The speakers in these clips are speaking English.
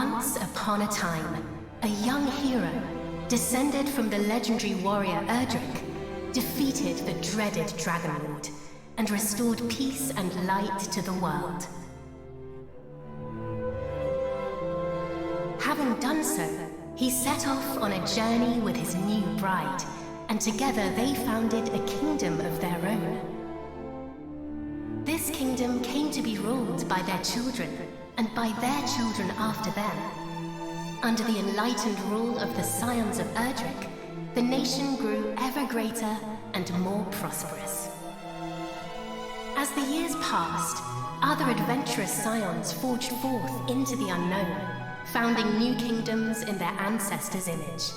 Once upon a time, a young hero, descended from the legendary warrior Erdrick, defeated the dreaded Dragon Lord and restored peace and light to the world. Having done so, he set off on a journey with his new bride, and together they founded a kingdom of their own. This kingdom came to be ruled by their children, and by their children after them. Under the enlightened rule of the Scions of Erdrick, the nation grew ever greater and more prosperous. As the years passed, other adventurous Scions forged forth into the unknown, founding new kingdoms in their ancestors' image.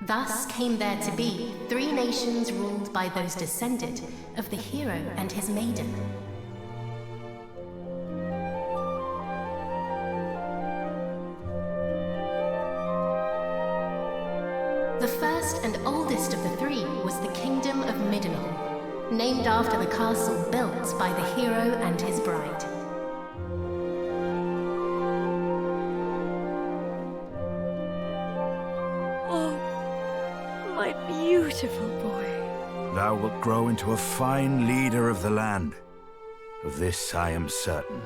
Thus came there to be 3 nations ruled by those descended of the hero and his maiden. The first and oldest of the 3 was the Kingdom of Middenhall, named after the castle built by the hero and his bride. Oh, my beautiful boy. Thou wilt grow into a fine leader of the land. Of this I am certain.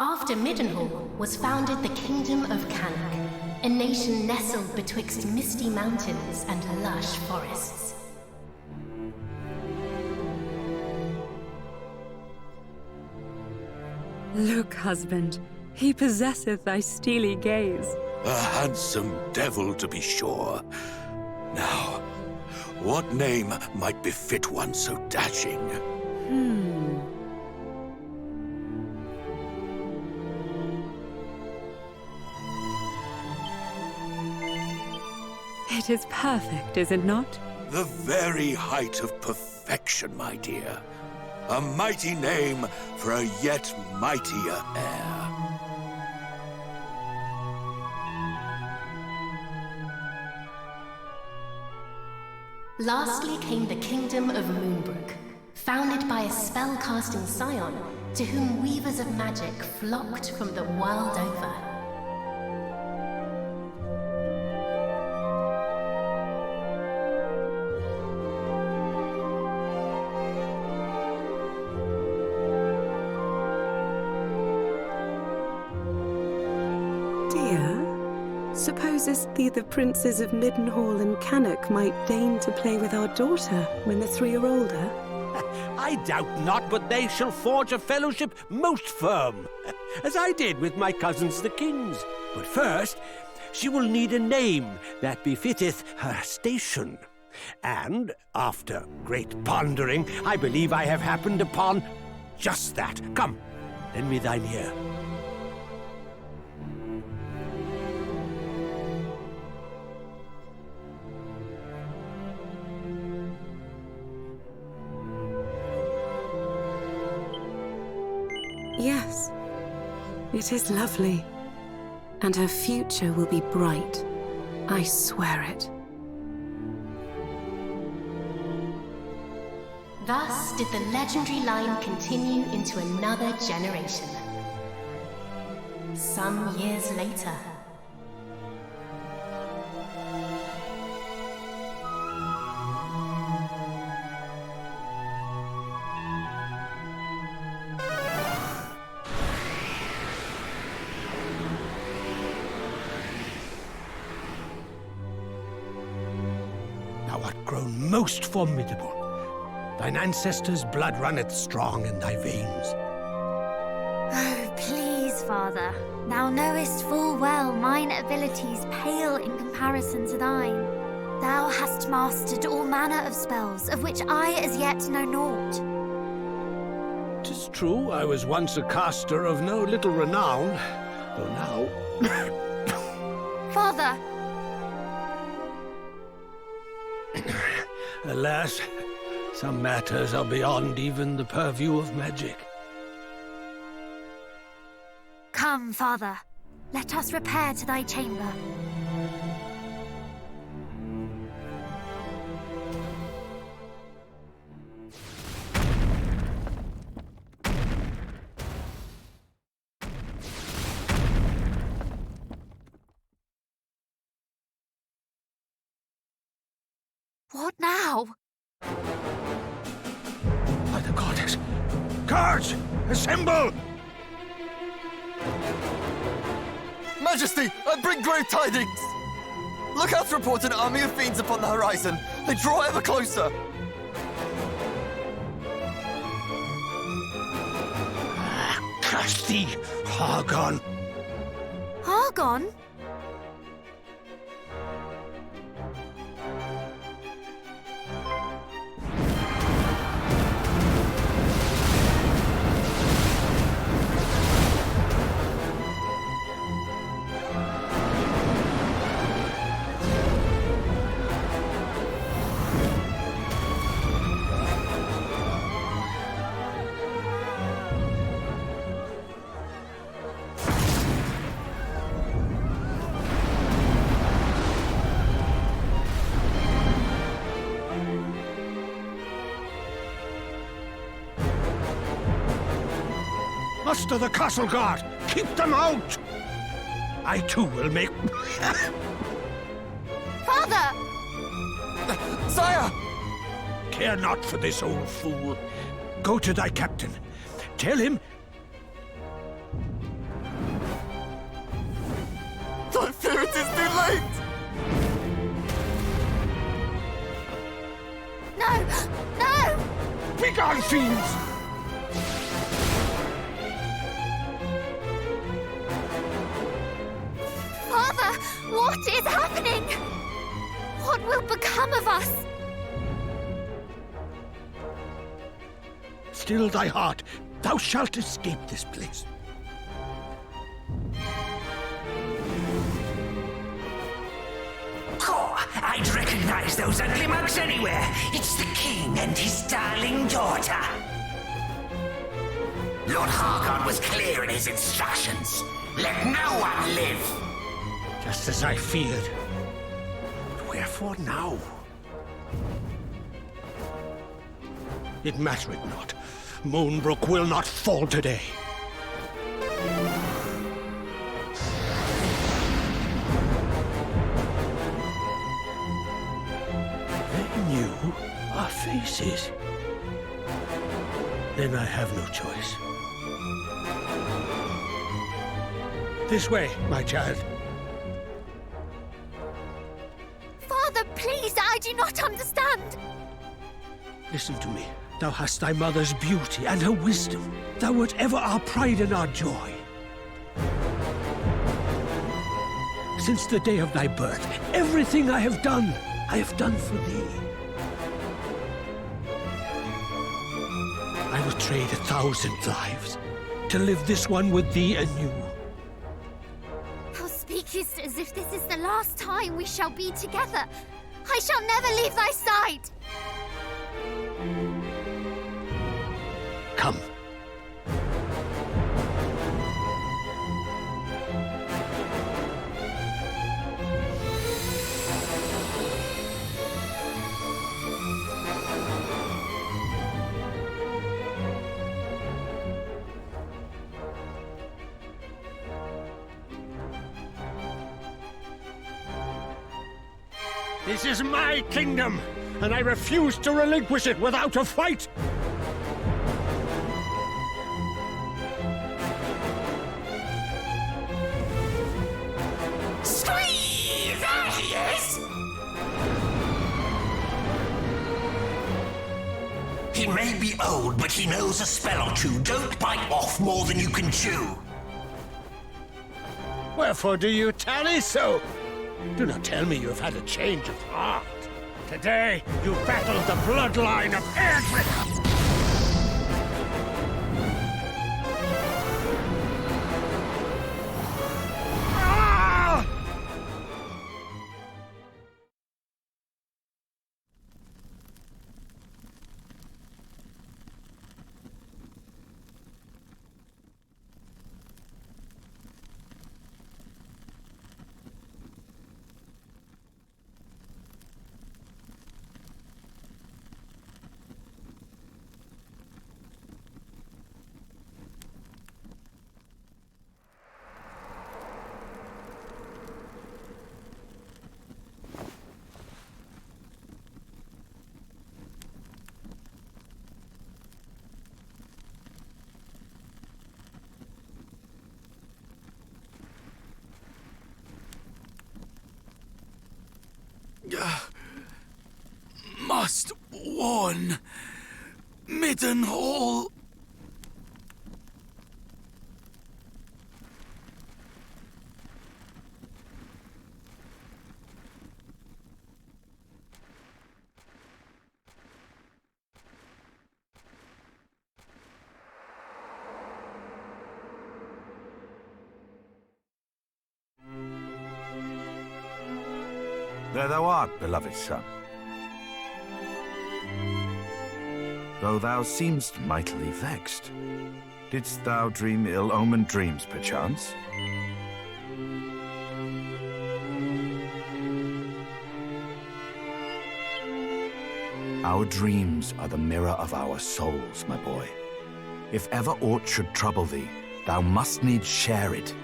After Middenhall was founded the Kingdom of Caradoc, a nation nestled betwixt misty mountains and lush forests. Look, husband, he possesseth thy steely gaze. A handsome devil, to be sure. Now, what name might befit one so dashing? It is perfect, is it not? The very height of perfection, my dear. A mighty name for a yet mightier heir. Lastly came the Kingdom of Moonbrooke, founded by a spell-casting scion to whom weavers of magic flocked from the world over. Supposest thee the princes of Middenhall and Caradoc might deign to play with our daughter when the 3 are older? I doubt not, but they shall forge a fellowship most firm, as I did with my cousins the kings. But first, she will need a name that befitteth her station. And, after great pondering, I believe I have happened upon just that. Come, lend me thine ear. Yes, it is lovely. And her future will be bright. I swear it. Thus did the legendary line continue into another generation. Some years later, Thou art grown most formidable. Thine ancestors' blood runneth strong in thy veins. Oh, please, Father. Thou knowest full well mine abilities pale in comparison to thine. Thou hast mastered all manner of spells, of which I as yet know naught. 'Tis true, I was once a caster of no little renown, though now... Father! Alas, some matters are beyond even the purview of magic. Come, Father. Let us repair to thy chamber. What now? By the goddess! Guards! Assemble! Majesty, I bring grave tidings! Lookouts report an army of fiends upon the horizon. They draw ever closer. Curse thee, Hargon! Argon? Muster the castle guard! Keep them out! I too will make... Father! Sire! Care not for this old fool. Go to thy captain. Tell him... I fear it is too late! No! No! Begone, fiends! Father! What is happening? What will become of us? Still thy heart. Thou shalt escape this place. I'd recognize those ugly mugs anywhere. It's the king and his darling daughter. Lord Hargon was clear in his instructions. Let no one live. Just as I feared. But wherefore now? It mattereth not. Moonbrooke will not fall today. They knew our faces. Then I have no choice. This way, my child. Father, please, I do not understand. Listen to me. Thou hast thy mother's beauty and her wisdom. Thou wert ever our pride and our joy. Since the day of thy birth, everything I have done for thee. I would trade 1,000 lives to live this one with thee anew. Thou speakest as if this is the last time we shall be together. I shall never leave thy side. Come. This is my kingdom, and I refuse to relinquish it without a fight! Squee! There he is! He may be old, but he knows a spell or two. Don't bite off more than you can chew. Wherefore do you tarry so? Do not tell me you have had a change of heart. Today, you battled the bloodline of Erdrick! Must warn Middenhall. There thou art, beloved son. Though thou seem'st mightily vexed, didst thou dream ill-omened dreams, perchance? Our dreams are the mirror of our souls, my boy. If ever aught should trouble thee, thou must needs share it.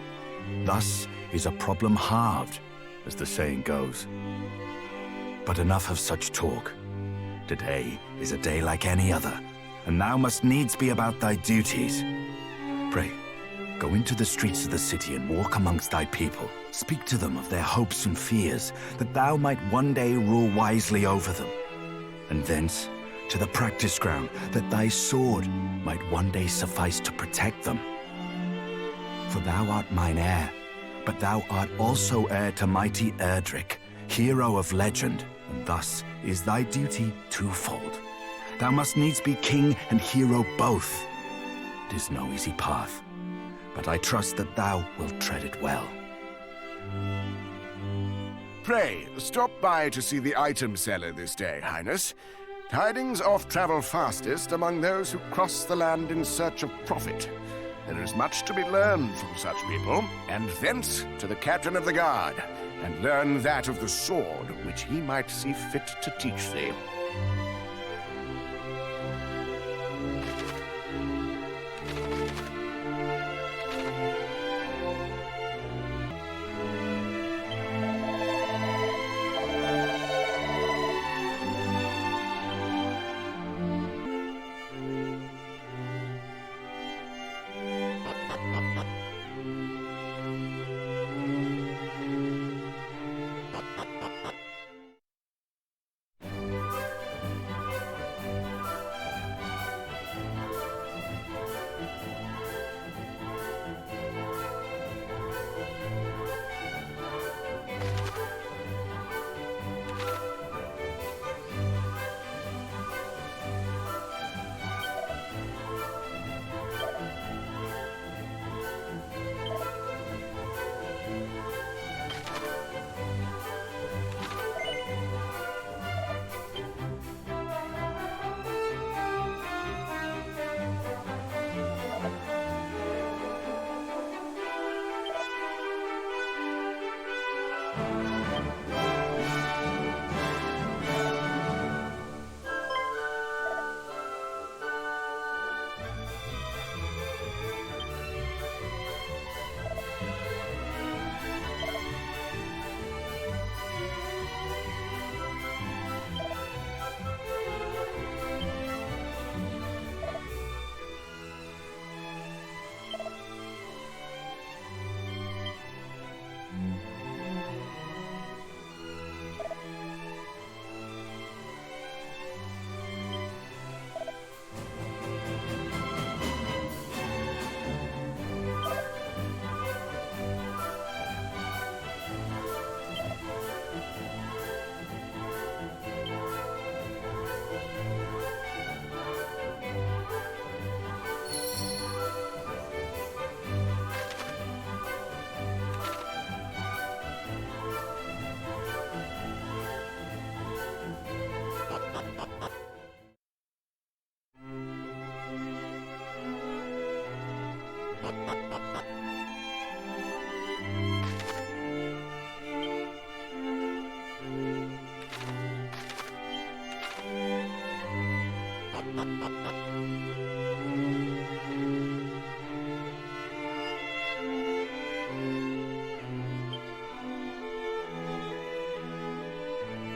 Thus is a problem halved, as the saying goes. But enough of such talk. Today is a day like any other, and thou must needs be about thy duties. Pray, go into the streets of the city and walk amongst thy people. Speak to them of their hopes and fears, that thou might one day rule wisely over them. And thence to the practice ground, that thy sword might one day suffice to protect them. For thou art mine heir, but thou art also heir to mighty Erdrick, hero of legend, and thus is thy duty twofold. Thou must needs be king and hero both. 'Tis no easy path, but I trust that thou wilt tread it well. Pray, stop by to see the item seller this day, Highness. Tidings oft travel fastest among those who cross the land in search of profit. There is much to be learned from such people, and thence to the captain of the guard, and learn that of the sword which he might see fit to teach thee.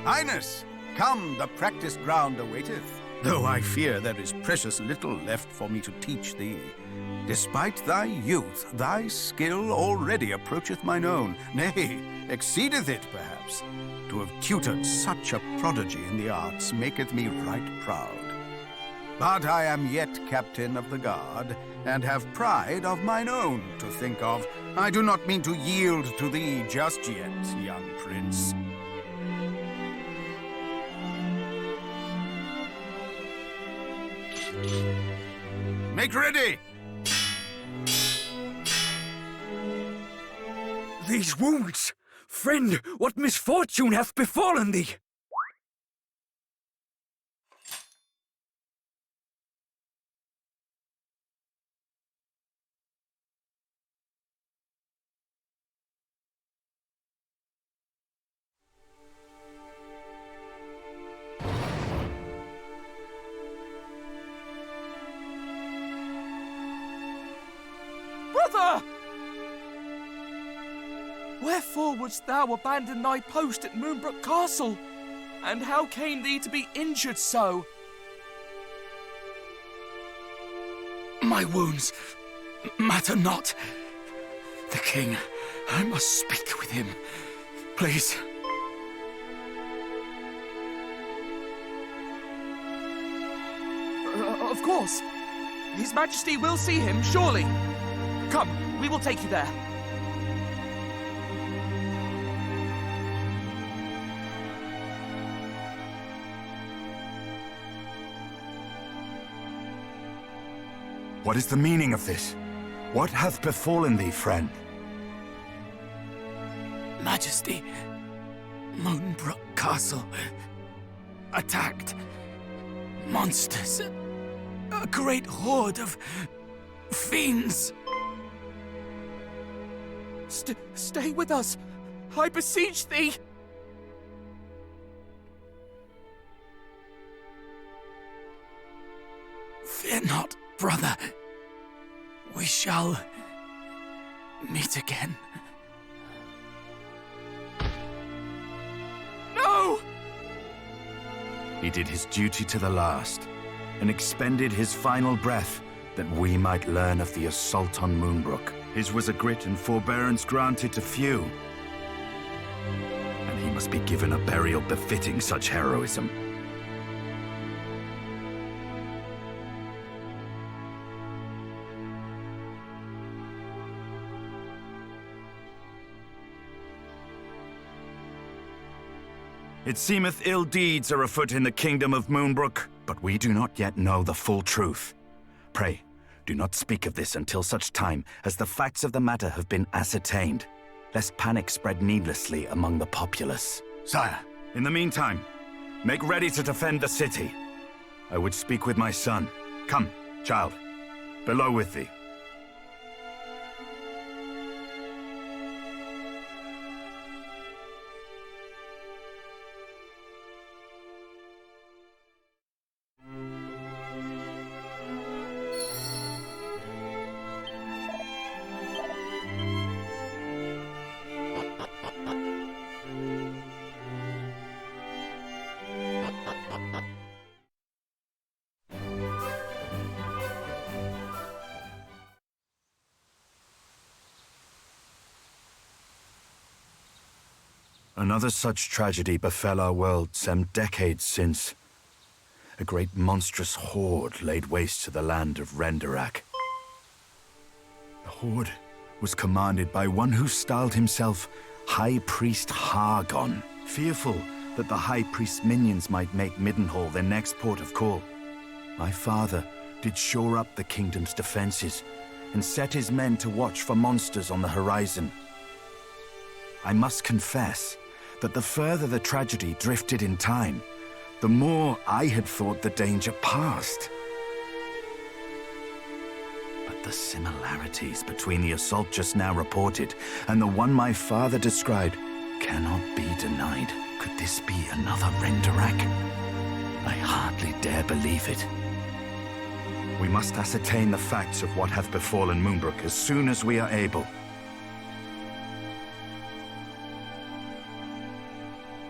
Highness, come, the practice ground awaiteth, though I fear there is precious little left for me to teach thee. Despite thy youth, thy skill already approacheth mine own, nay, exceedeth it, perhaps. steps. To have tutored such a prodigy in the arts maketh me right proud. But I am yet captain of the guard, and have pride of mine own to think of. I do not mean to yield to thee just yet, young prince. Make ready! These wounds! Friend, what misfortune hath befallen thee? Brother! Wherefore wouldst thou abandon thy post at Moonbrooke Castle? And how came thee to be injured so? My wounds matter not. The king, I must speak with him. Please. Of course. His Majesty will see him, surely. Come, we will take you there. What is the meaning of this? What hath befallen thee, friend? Majesty, Moonbrooke Castle attacked. Monsters. A great horde of fiends. Stay with us. I beseech thee. Fear not, brother. We shall meet again. No! He did his duty to the last, and expended his final breath that we might learn of the assault on Moonbrooke. His was a grit and forbearance granted to few, and he must be given a burial befitting such heroism. It seemeth ill deeds are afoot in the kingdom of Moonbrooke, but we do not yet know the full truth. Pray, do not speak of this until such time as the facts of the matter have been ascertained, lest panic spread needlessly among the populace. Sire, in the meantime, make ready to defend the city. I would speak with my son. Come, child, below with thee. Another such tragedy befell our world some decades since. A great monstrous horde laid waste to the land of Renderac. The horde was commanded by one who styled himself High Priest Hargon, fearful that the High Priest's minions might make Middenhall their next port of call. My father did shore up the kingdom's defenses and set his men to watch for monsters on the horizon. I must confess that the further the tragedy drifted in time, the more I had thought the danger past. But the similarities between the assault just now reported and the one my father described cannot be denied. Could this be another Renderac? I hardly dare believe it. We must ascertain the facts of what hath befallen Moonbrooke as soon as we are able.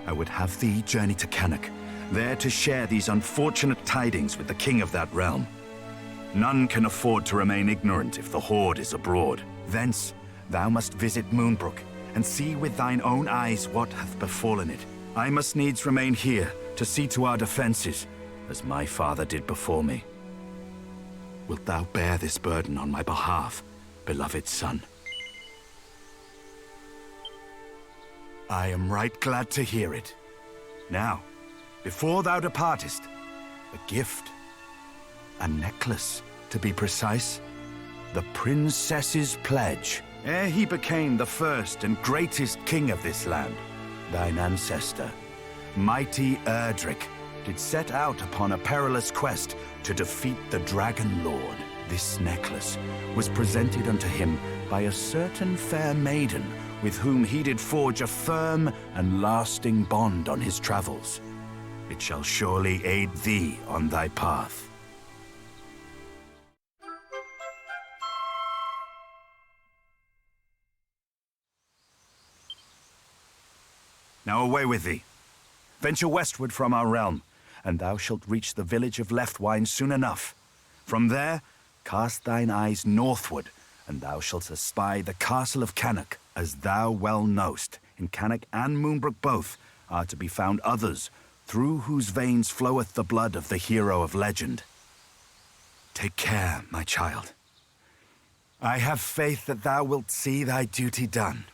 I would have thee journey to Caradoc, there to share these unfortunate tidings with the king of that realm. None can afford to remain ignorant if the horde is abroad. Thence, thou must visit Moonbrooke and see with thine own eyes what hath befallen it. I must needs remain here to see to our defenses, as my father did before me. Wilt thou bear this burden on my behalf, beloved son? I am right glad to hear it. Now, before thou departest, a gift. A necklace, to be precise. The princess's pledge. Ere he became the first and greatest king of this land, thine ancestor, mighty Erdrick, did set out upon a perilous quest to defeat the Dragon Lord. This necklace was presented unto him by a certain fair maiden with whom he did forge a firm and lasting bond on his travels. It shall surely aid thee on thy path. Now away with thee. Venture westward from our realm, and thou shalt reach the village of Leftwine soon enough. From there, cast thine eyes northward, and thou shalt espy the castle of Caradoc. As thou well knowst, in Caradoc and Moonbrooke both are to be found others, through whose veins floweth the blood of the hero of legend. Take care, my child. I have faith that thou wilt see thy duty done.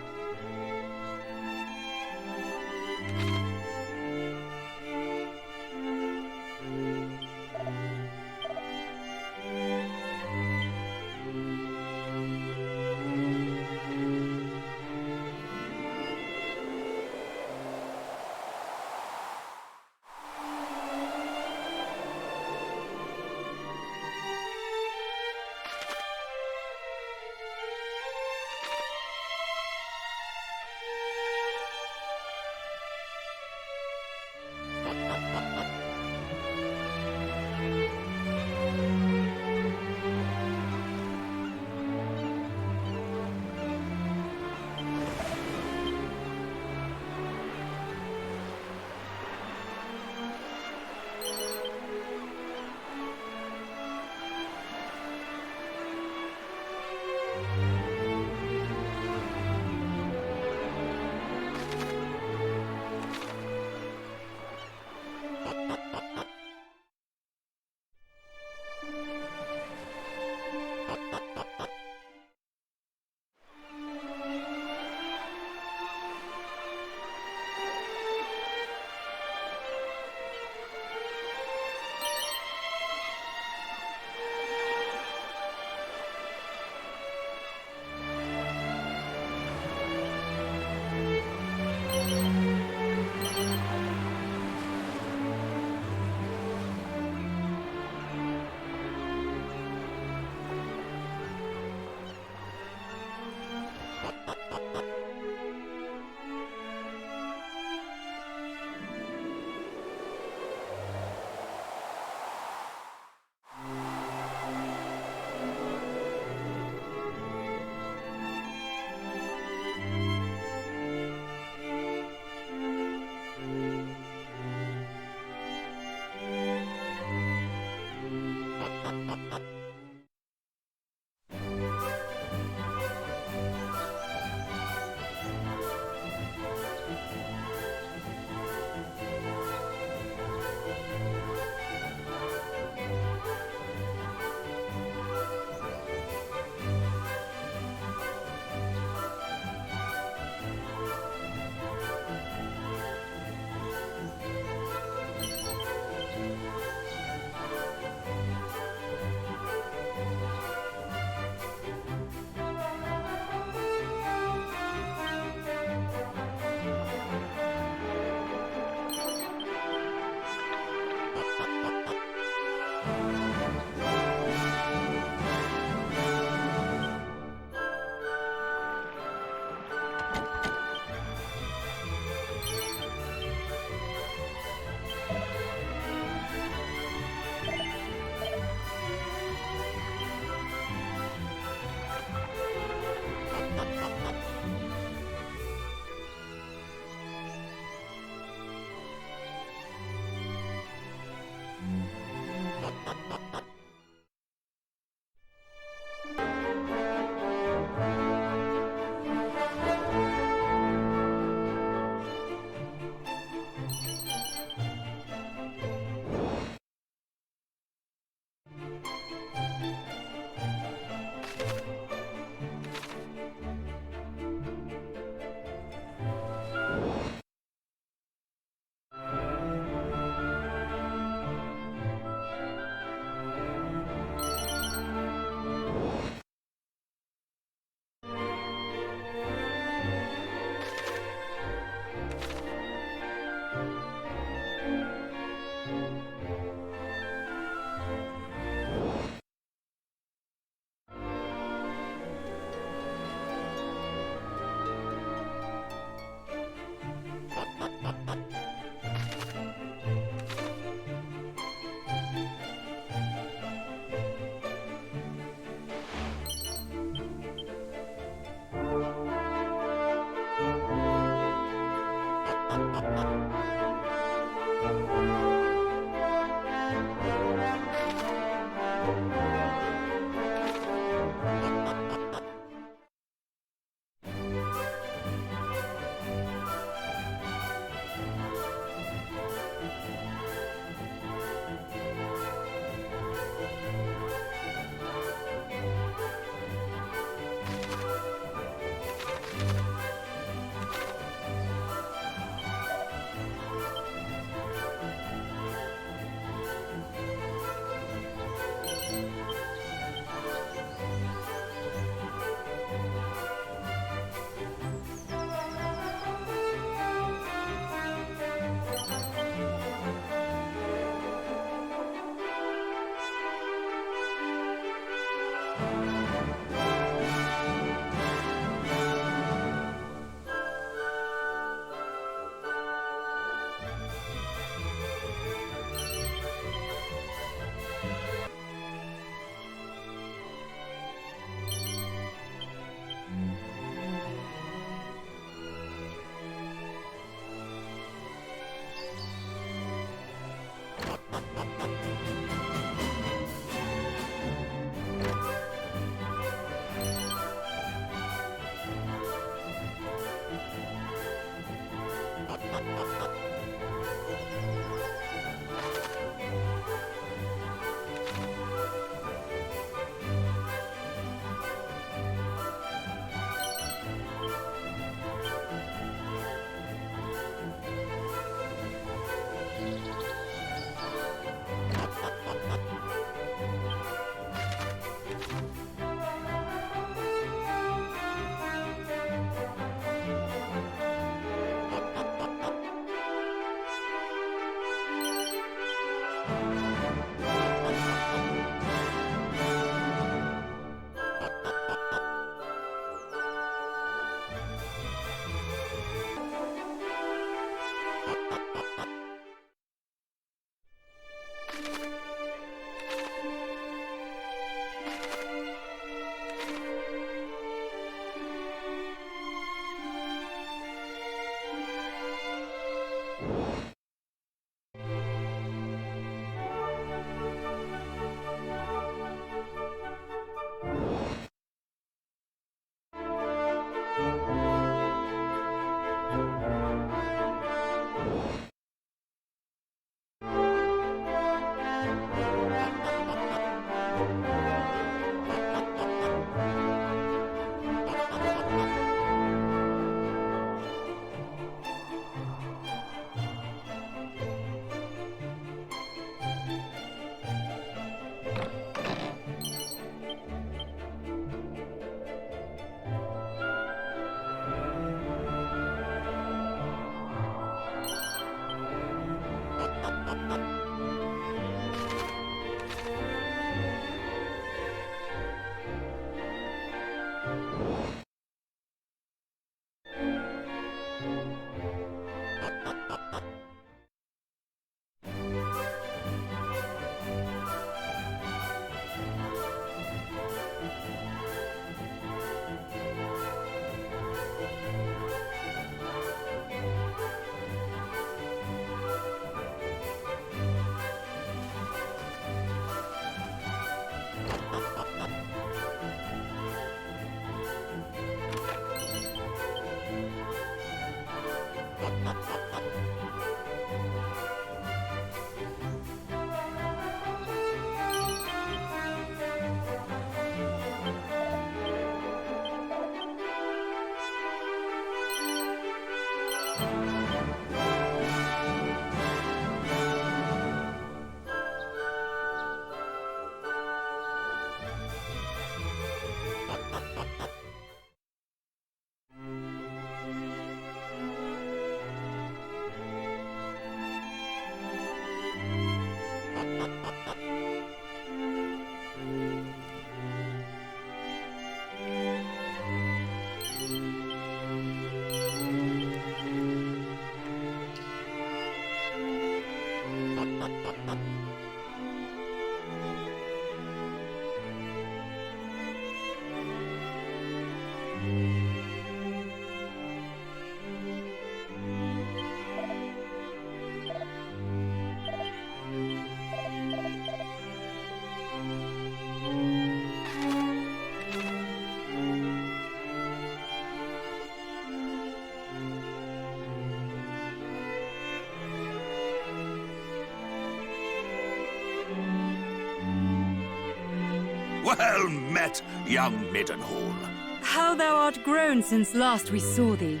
Well met, young Middenhall. How thou art grown since last we saw thee.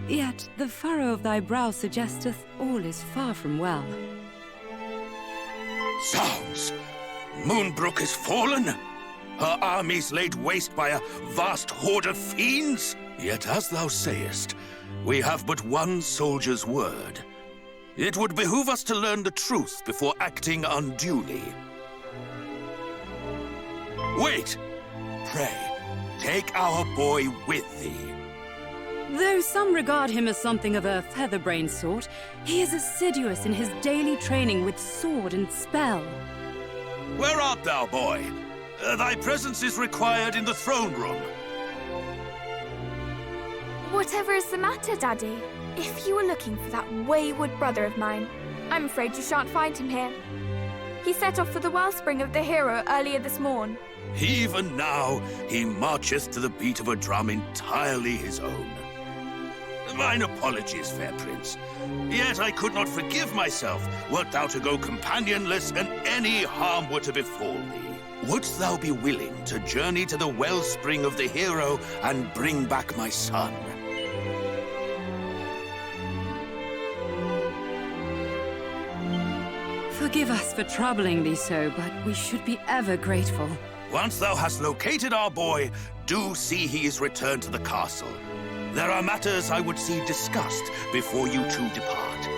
Yet the furrow of thy brow suggesteth all is far from well. Zounds! Moonbrooke is fallen? Her armies laid waste by a vast horde of fiends? Yet as thou sayest, we have but one soldier's word. It would behoove us to learn the truth before acting unduly. Wait! Pray, take our boy with thee. Though some regard him as something of a featherbrained sort, he is assiduous in his daily training with sword and spell. Where art thou, boy? Thy presence is required in the throne room. Whatever is the matter, Daddy? If you were looking for that wayward brother of mine, I'm afraid you shan't find him here. He set off for the wellspring of the hero earlier this morn. Even now, he marcheth to the beat of a drum entirely his own. Mine apologies, fair prince. Yet I could not forgive myself wert thou to go companionless and any harm were to befall thee. Wouldst thou be willing to journey to the wellspring of the hero and bring back my son? Forgive us for troubling thee so, but we should be ever grateful. Once thou hast located our boy, do see he is returned to the castle. There are matters I would see discussed before you two depart.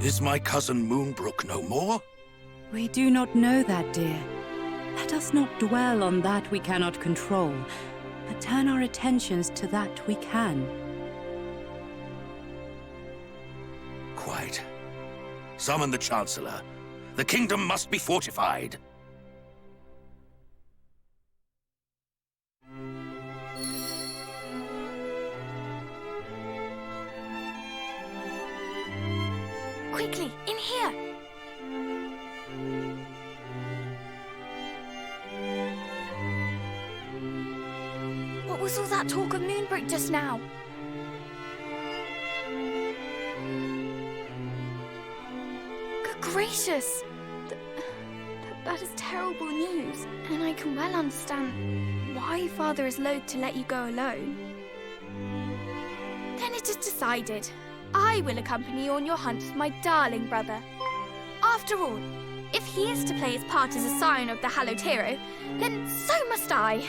Is my cousin Moonbrooke no more? We do not know that, dear. Let us not dwell on that we cannot control, but turn our attentions to that we can. Quite. Summon the Chancellor. The kingdom must be fortified. Quickly, in here! What was all that talk of Moonbrooke just now? Good gracious! That is terrible news, and I can well understand why Father is loath to let you go alone. Then it is decided. I will accompany you on your hunt for my darling brother. After all, if he is to play his part as a scion of the hallowed hero, then so must I.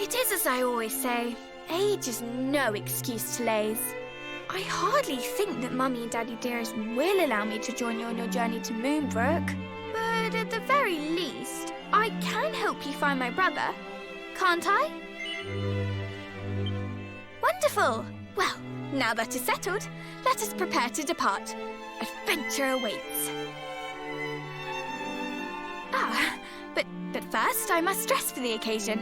It is as I always say, age is no excuse to laze. I hardly think that Mummy and Daddy dearest will allow me to join you on your journey to Moonbrooke. But at the very least, I can help you find my brother, can't I? Wonderful! Well, now that is settled, let us prepare to depart. Adventure awaits. But first I must dress for the occasion.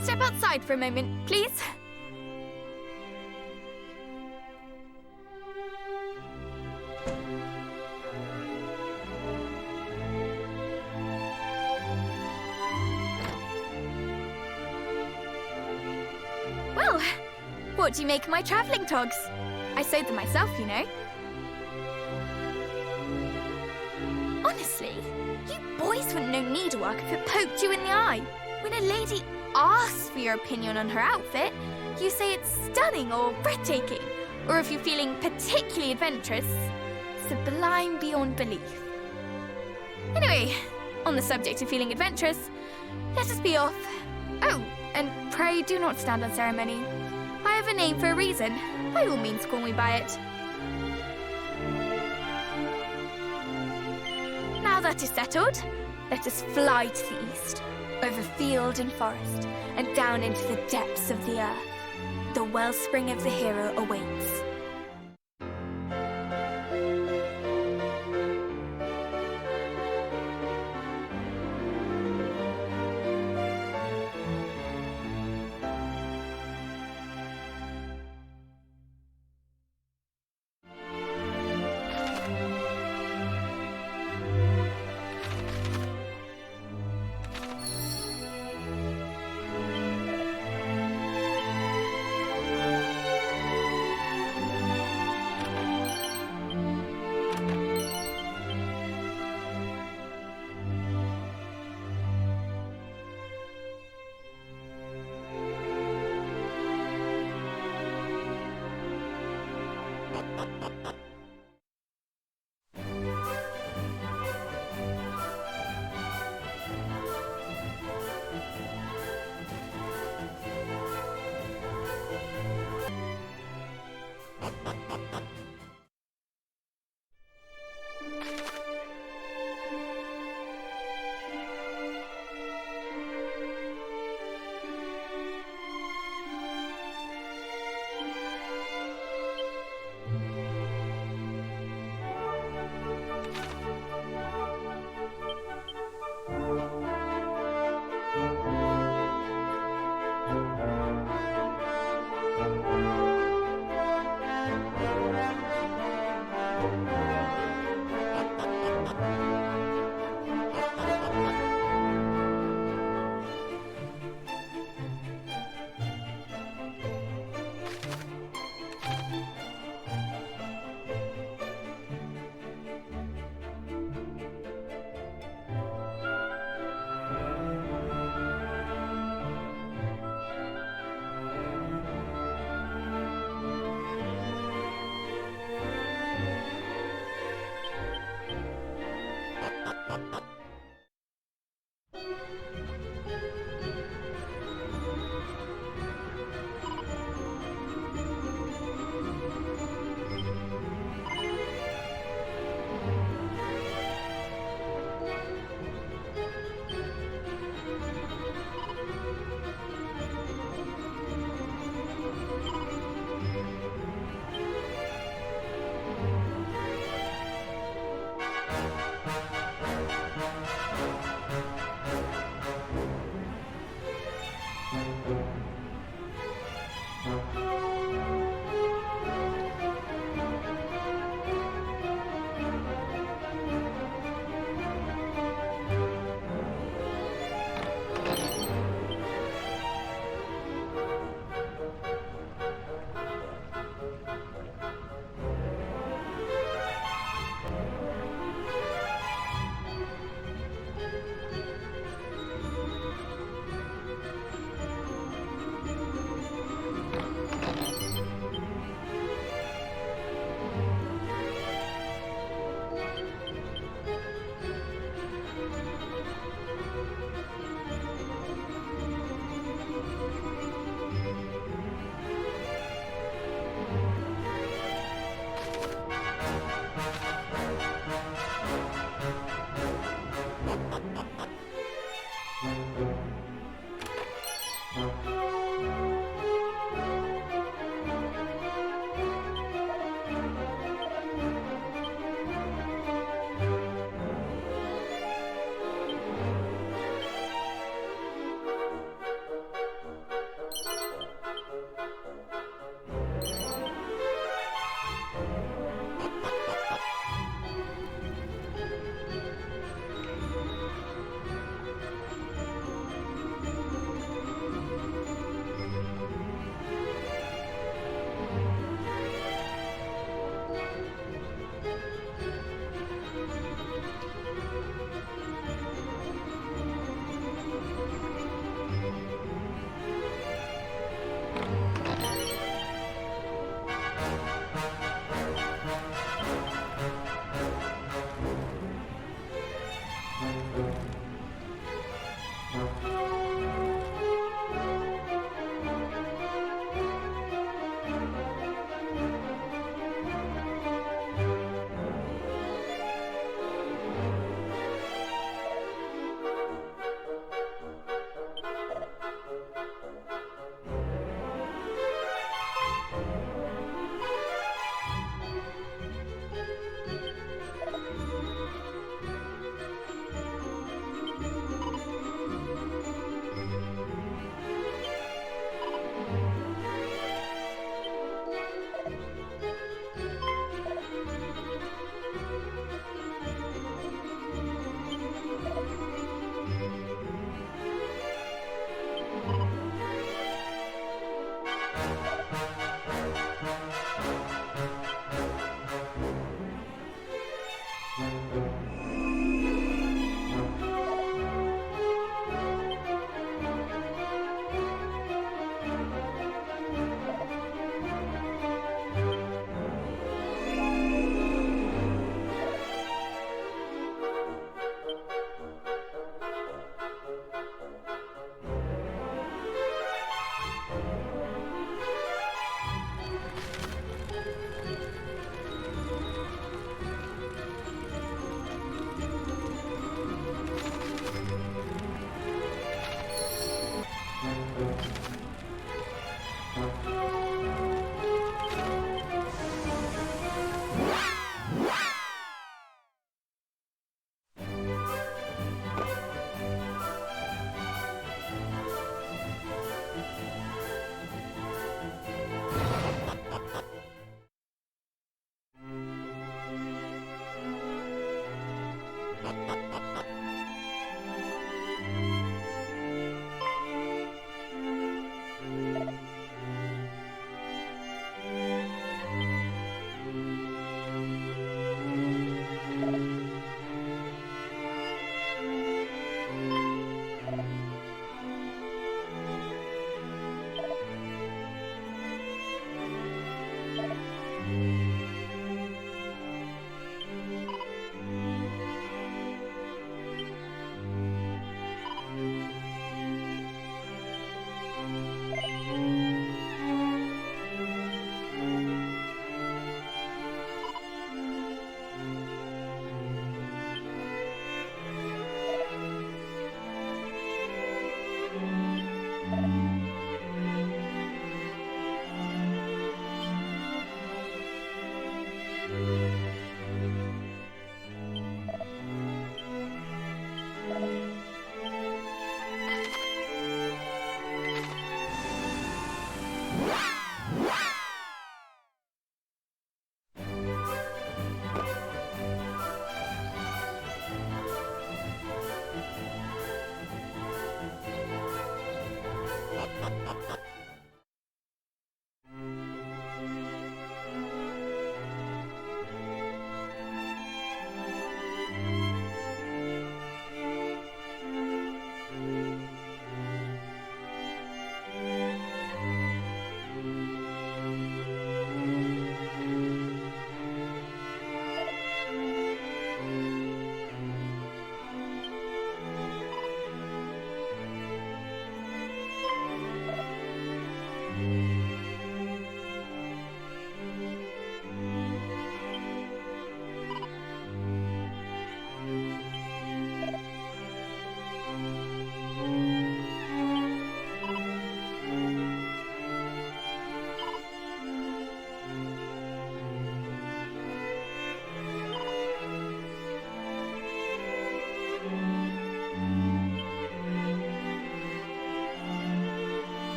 Step outside for a moment, please. Well, what do you make of my travelling togs? I sewed them myself, you know. Honestly, you boys wouldn't know needlework if it poked you in the eye. When a lady asks for your opinion on her outfit, you say it's stunning or breathtaking. Or if you're feeling particularly adventurous, sublime beyond belief. Anyway, on the subject of feeling adventurous, let us be off. Oh, and pray do not stand on ceremony. I have a name for a reason. By all means, call me by it. Now that is settled, let us fly to the east, over field and forest, and down into the depths of the earth. The wellspring of the hero awaits.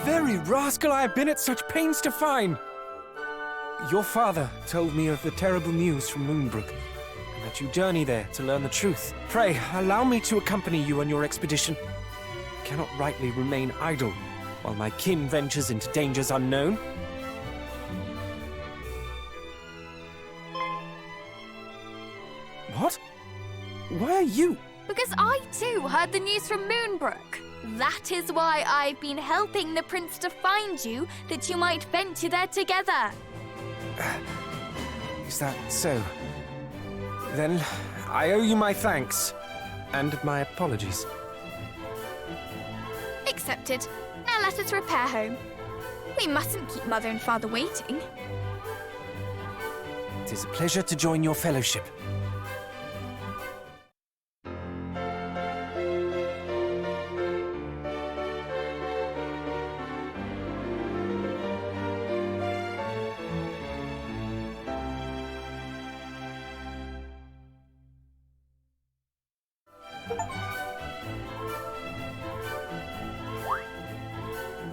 Very rascal I have been at such pains to find! Your father told me of the terrible news from Moonbrooke, and that you journey there to learn the truth. Pray, allow me to accompany you on your expedition. I cannot rightly remain idle while my kin ventures into dangers unknown. What? Why are you? Because I too heard the news from Moonbrooke. That is why I've been helping the prince to find you, that you might venture there together. Is that so? Then I owe you my thanks, and my apologies. Accepted. Now let us repair home. We mustn't keep Mother and Father waiting. It is a pleasure to join your fellowship.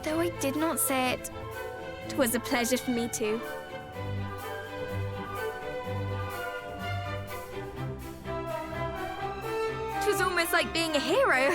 Though I did not say it, 'twas a pleasure for me too. Twas almost like being a hero.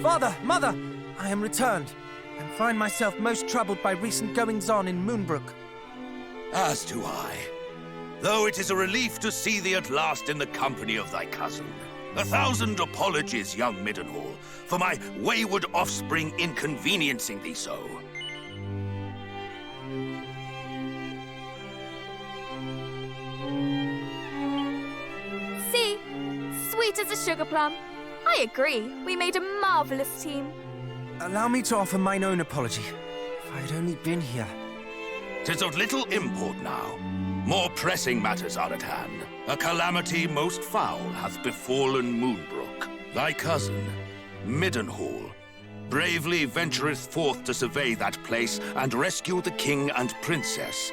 Father, Mother, I am returned, and find myself most troubled by recent goings-on in Moonbrooke. As do I. Though it is a relief to see thee at last in the company of thy cousin. 1,000 apologies, young Middenhall, for my wayward offspring inconveniencing thee so. See? Sweet as a sugar plum. I agree. We made a marvelous team. Allow me to offer mine own apology. If I had only been here. 'Tis of little import now. More pressing matters are at hand. A calamity most foul hath befallen Moonbrooke. Thy cousin, Middenhall, bravely ventureth forth to survey that place and rescue the king and princess.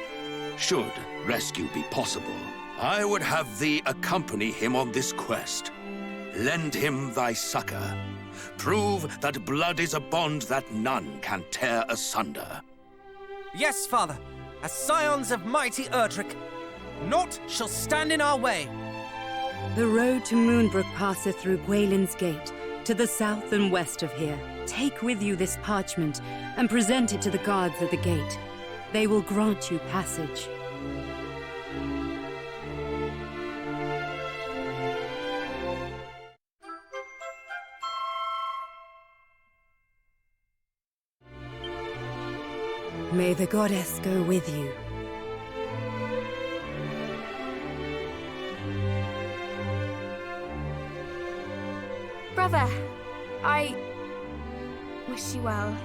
Should rescue be possible, I would have thee accompany him on this quest. Lend him thy succor. Prove that blood is a bond that none can tear asunder. Yes, Father. As scions of mighty Erdrick, naught shall stand in our way. The road to Moonbrooke passeth through Gwaelin's Gate, to the south and west of here. Take with you this parchment, and present it to the guards at the gate. They will grant you passage. May the goddess go with you. Brother, I wish you well.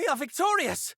are victorious!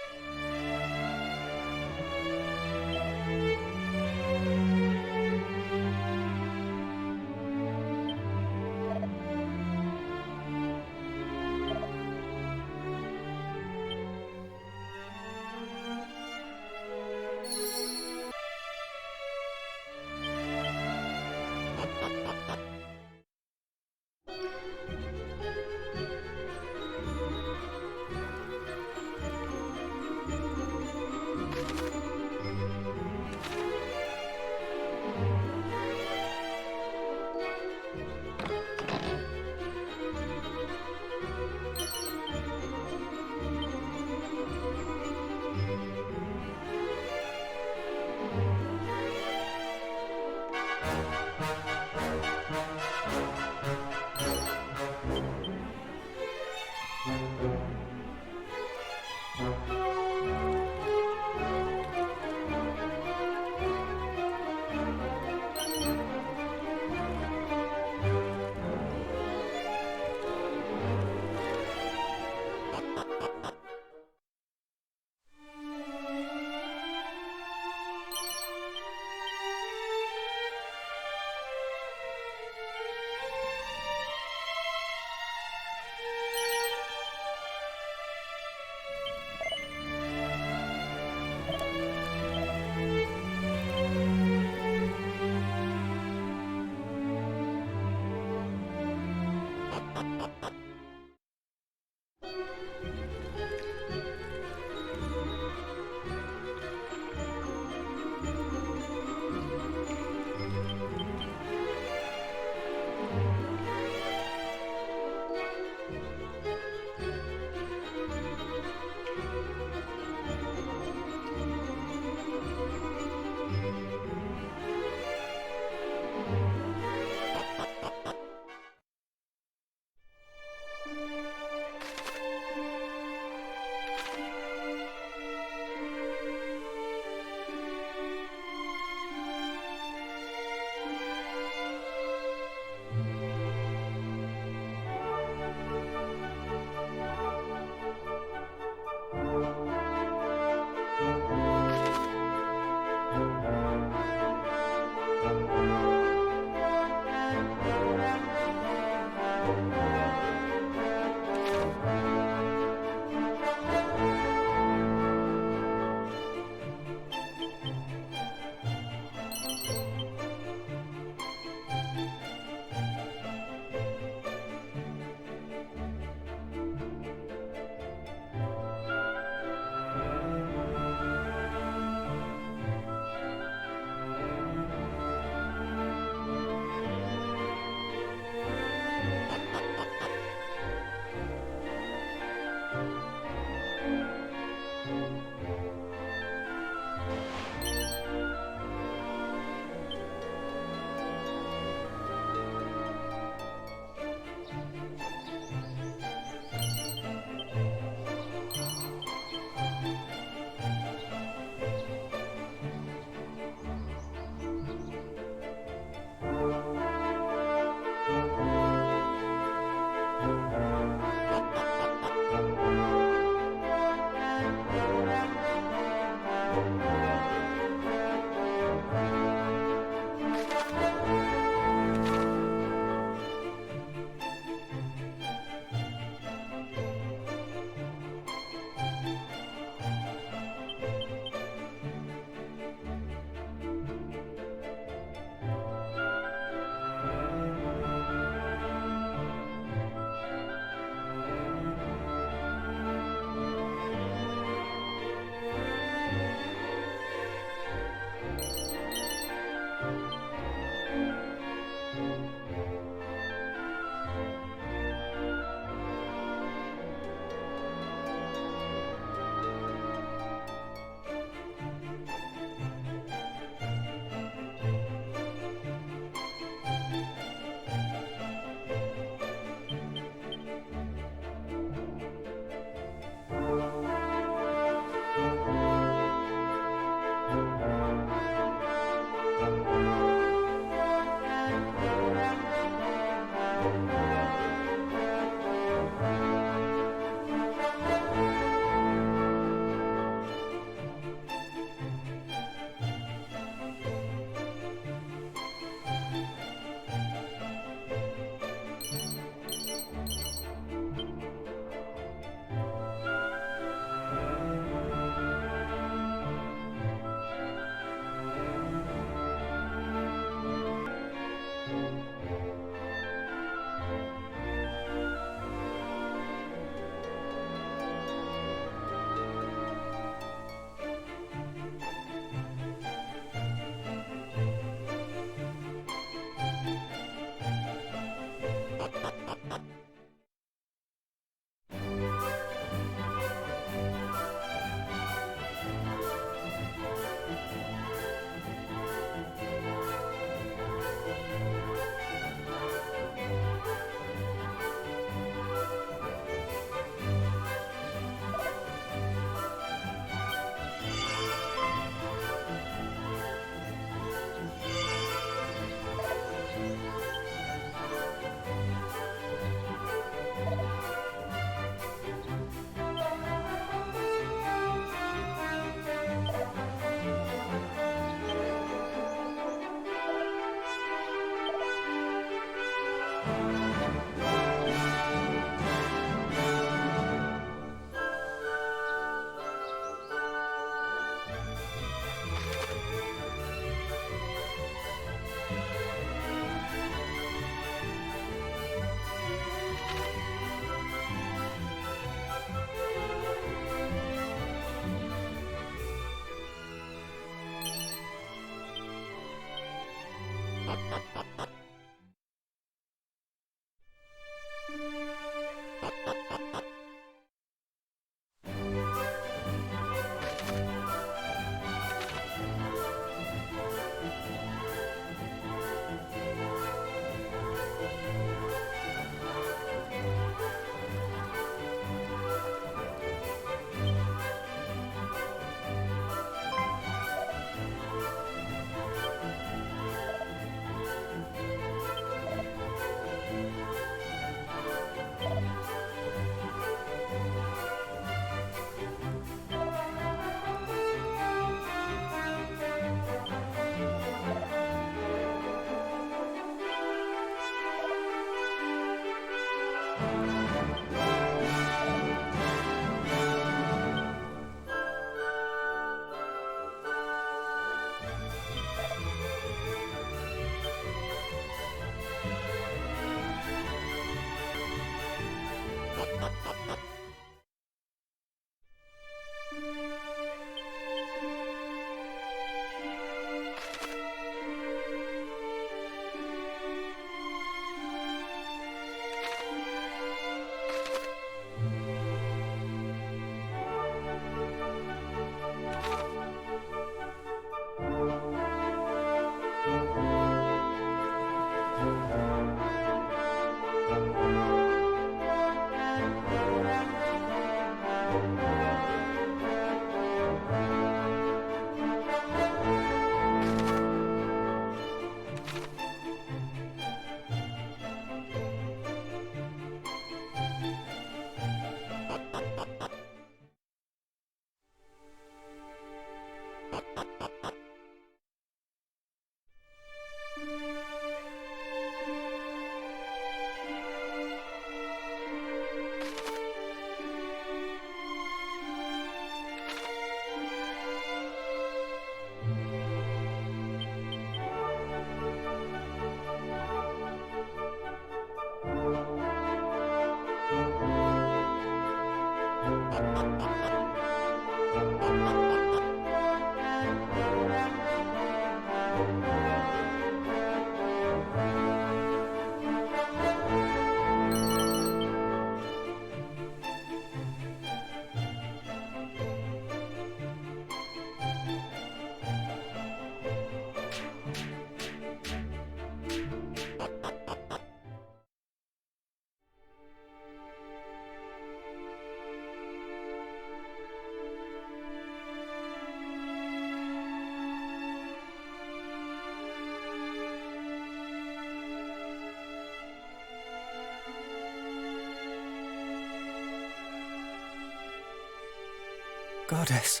Goddess,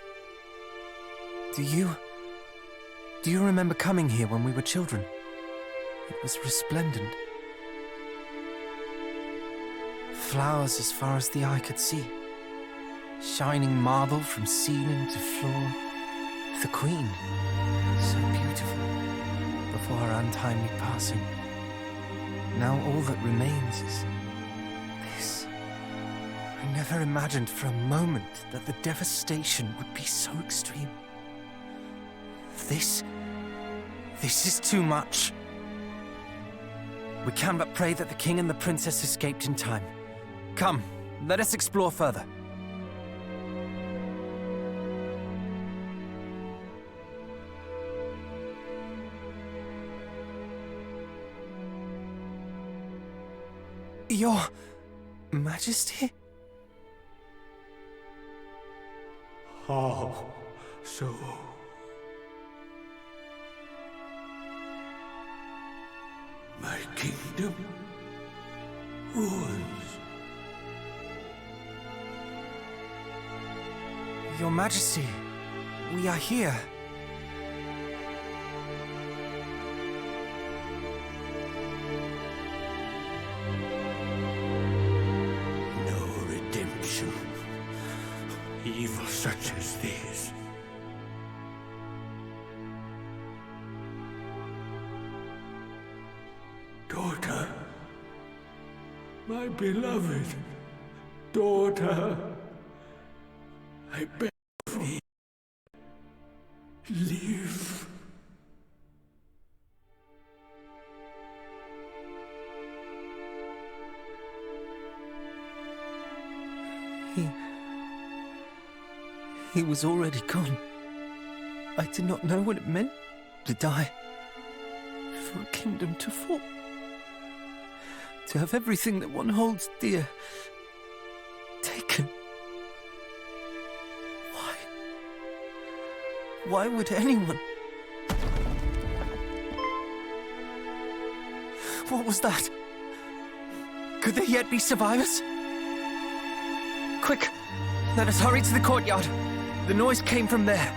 do you remember coming here when we were children? It was resplendent. Flowers as far as the eye could see. Shining marble from ceiling to floor. The Queen, so beautiful, before her untimely passing. Now all that remains is this. I never imagined for a moment that the devastation would be so extreme. This is too much. We can but pray that the king and the princess escaped in time. Come, let us explore further. Your Majesty? How so? My kingdom ruins. Your Majesty, we are here. No redemption. Evil such as this. Daughter, my beloved daughter, I beg of thee, live. He was already gone. I did not know what it meant to die. For a kingdom to fall. To have everything that one holds dear taken. Why? Why would anyone? What was that? Could there yet be survivors? Quick! Let us hurry to the courtyard. The noise came from there.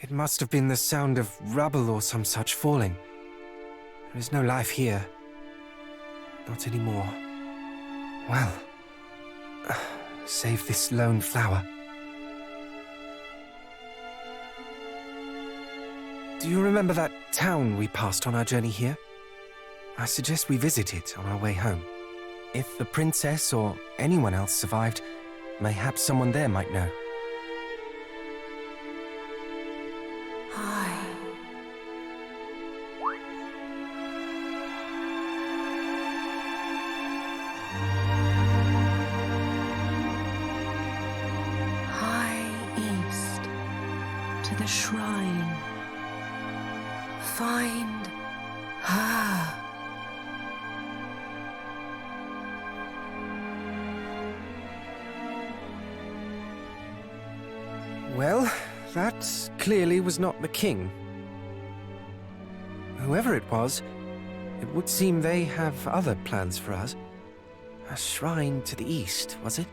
It must have been the sound of rubble or some such falling. There is no life here. Not anymore. Well, save this lone flower. Do you remember that town we passed on our journey here? I suggest we visit it on our way home. If the princess or anyone else survived, Mayhaps someone there might know. Hi. High east to the shrine. Find her. Well, that clearly was not the king. Whoever it was, it would seem they have other plans for us. A shrine to the east, was it?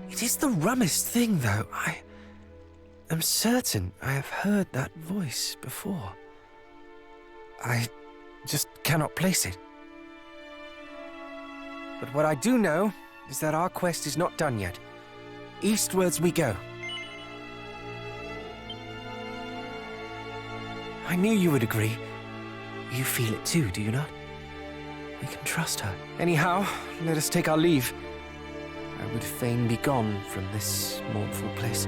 It is the rummest thing, though. I am certain I have heard that voice before. I just cannot place it. But what I do know is that our quest is not done yet. Eastwards we go. I knew you would agree. You feel it too, do you not? We can trust her. Anyhow, let us take our leave. I would fain be gone from this mournful place.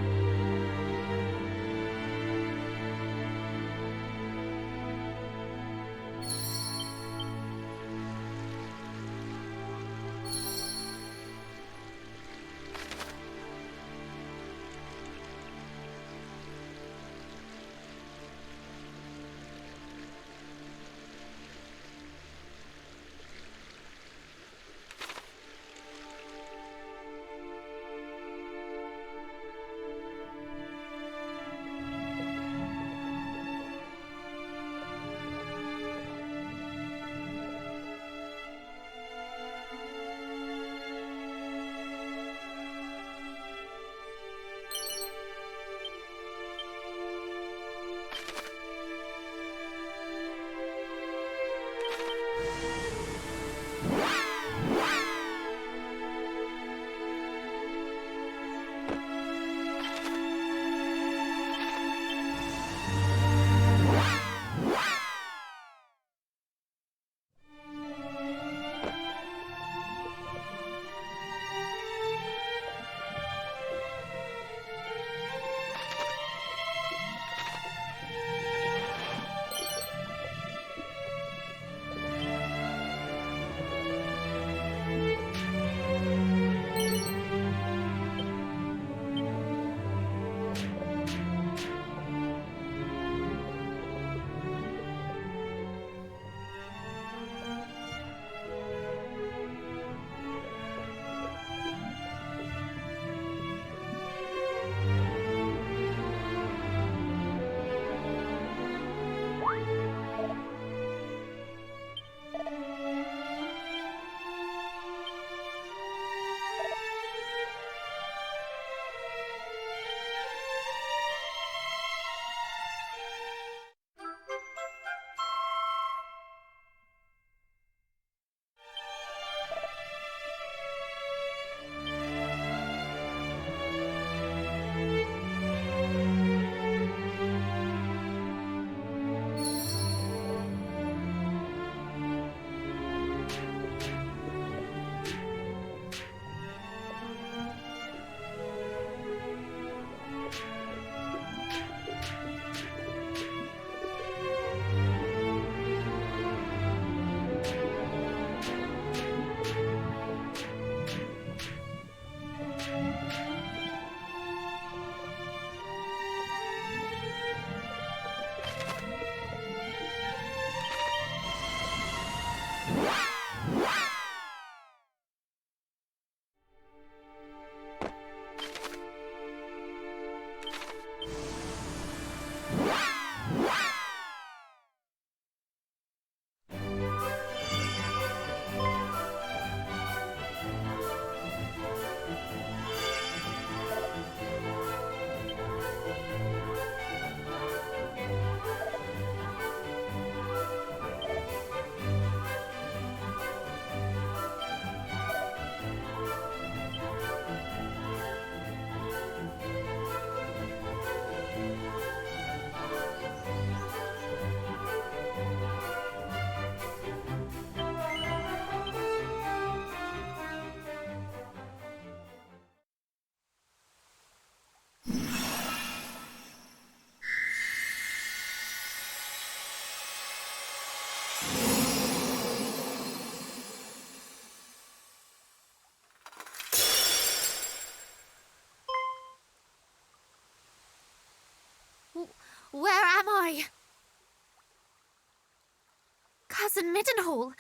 Cousin Middenhall!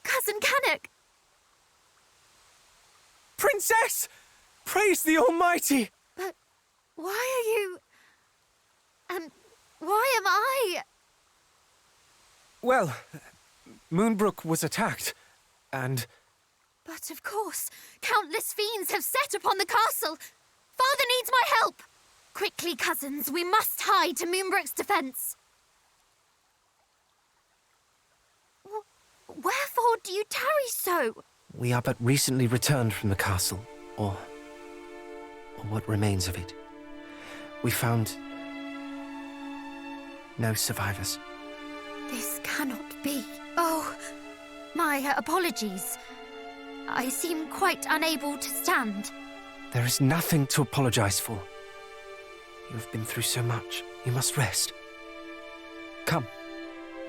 Cousin Caradoc! Princess! Praise the Almighty! But why are you... And why am I... Well, Moonbrooke was attacked, and... But of course, countless fiends have set upon the castle. Father needs my help. Quickly, cousins, we must hide to Moonbrooke's defense. Wherefore do you tarry so? We are but recently returned from the castle, or what remains of it. We found no survivors. This cannot be. Oh, my apologies. I seem quite unable to stand. There is nothing to apologize for. You have been through so much. You must rest. Come,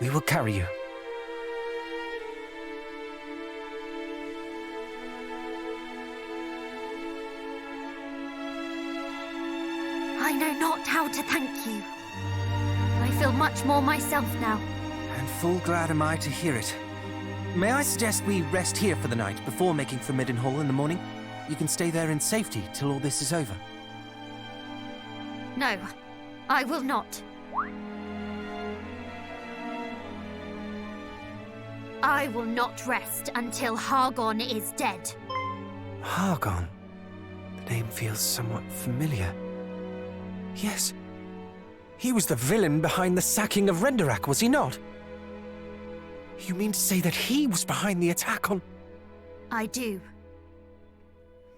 we will carry you. I know not how to thank you. I feel much more myself now. And full glad am I to hear it. May I suggest we rest here for the night before making for Middenhall in the morning? You can stay there in safety till all this is over. No, I will not. I will not rest until Hargon is dead. Hargon? The name feels somewhat familiar. Yes. He was the villain behind the sacking of Renderak, was he not? You mean to say that he was behind the attack on... I do.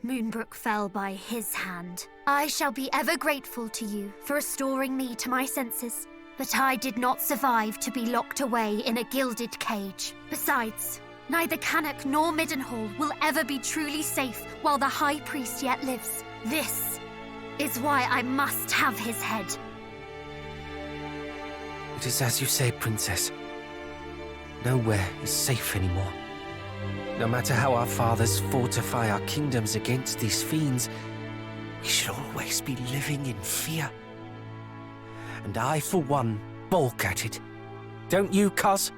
Moonbrooke fell by his hand. I shall be ever grateful to you for restoring me to my senses. But I did not survive to be locked away in a gilded cage. Besides, neither Caradoc nor Middenhall will ever be truly safe while the High Priest yet lives. This is why I must have his head. It is as you say, Princess. Nowhere is safe anymore. No matter how our fathers fortify our kingdoms against these fiends, we should always be living in fear. And I, for one, balk at it. Don't you, cuz?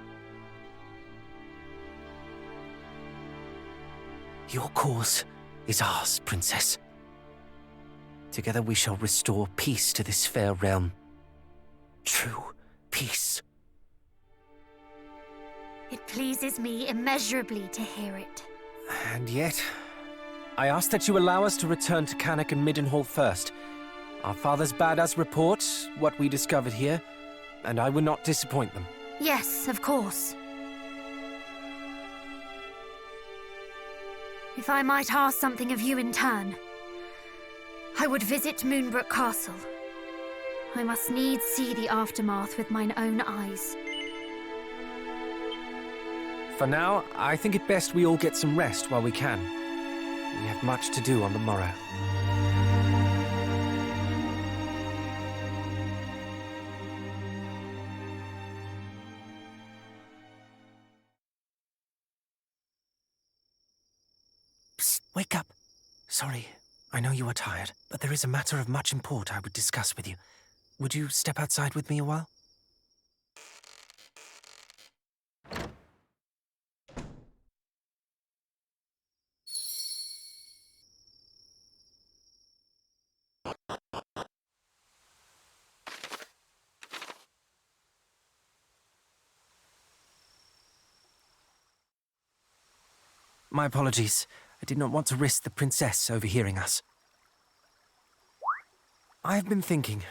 Your cause is ours, Princess. Together we shall restore peace to this fair realm. True peace. It pleases me immeasurably to hear it. And yet, I ask that you allow us to return to Caradoc and Middenhall first. Our fathers bade us report what we discovered here, and I would not disappoint them. Yes, of course. If I might ask something of you in turn, I would visit Moonbrooke Castle. I must needs see the aftermath with mine own eyes. For now, I think it best we all get some rest while we can. We have much to do on the morrow. Psst, wake up. Sorry, I know you are tired, but there is a matter of much import I would discuss with you. Would you step outside with me a while? My apologies. I did not want to risk the princess overhearing us. I have been thinking.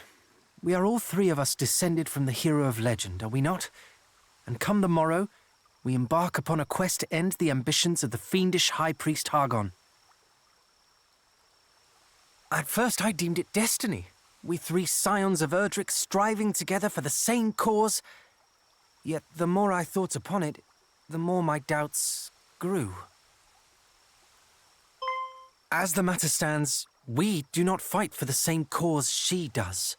We are all three of us descended from the hero of legend, are we not? And come the morrow, we embark upon a quest to end the ambitions of the fiendish High Priest Hargon. At first I deemed it destiny. We three scions of Erdrick striving together for the same cause. Yet the more I thought upon it, the more my doubts grew. As the matter stands, we do not fight for the same cause she does.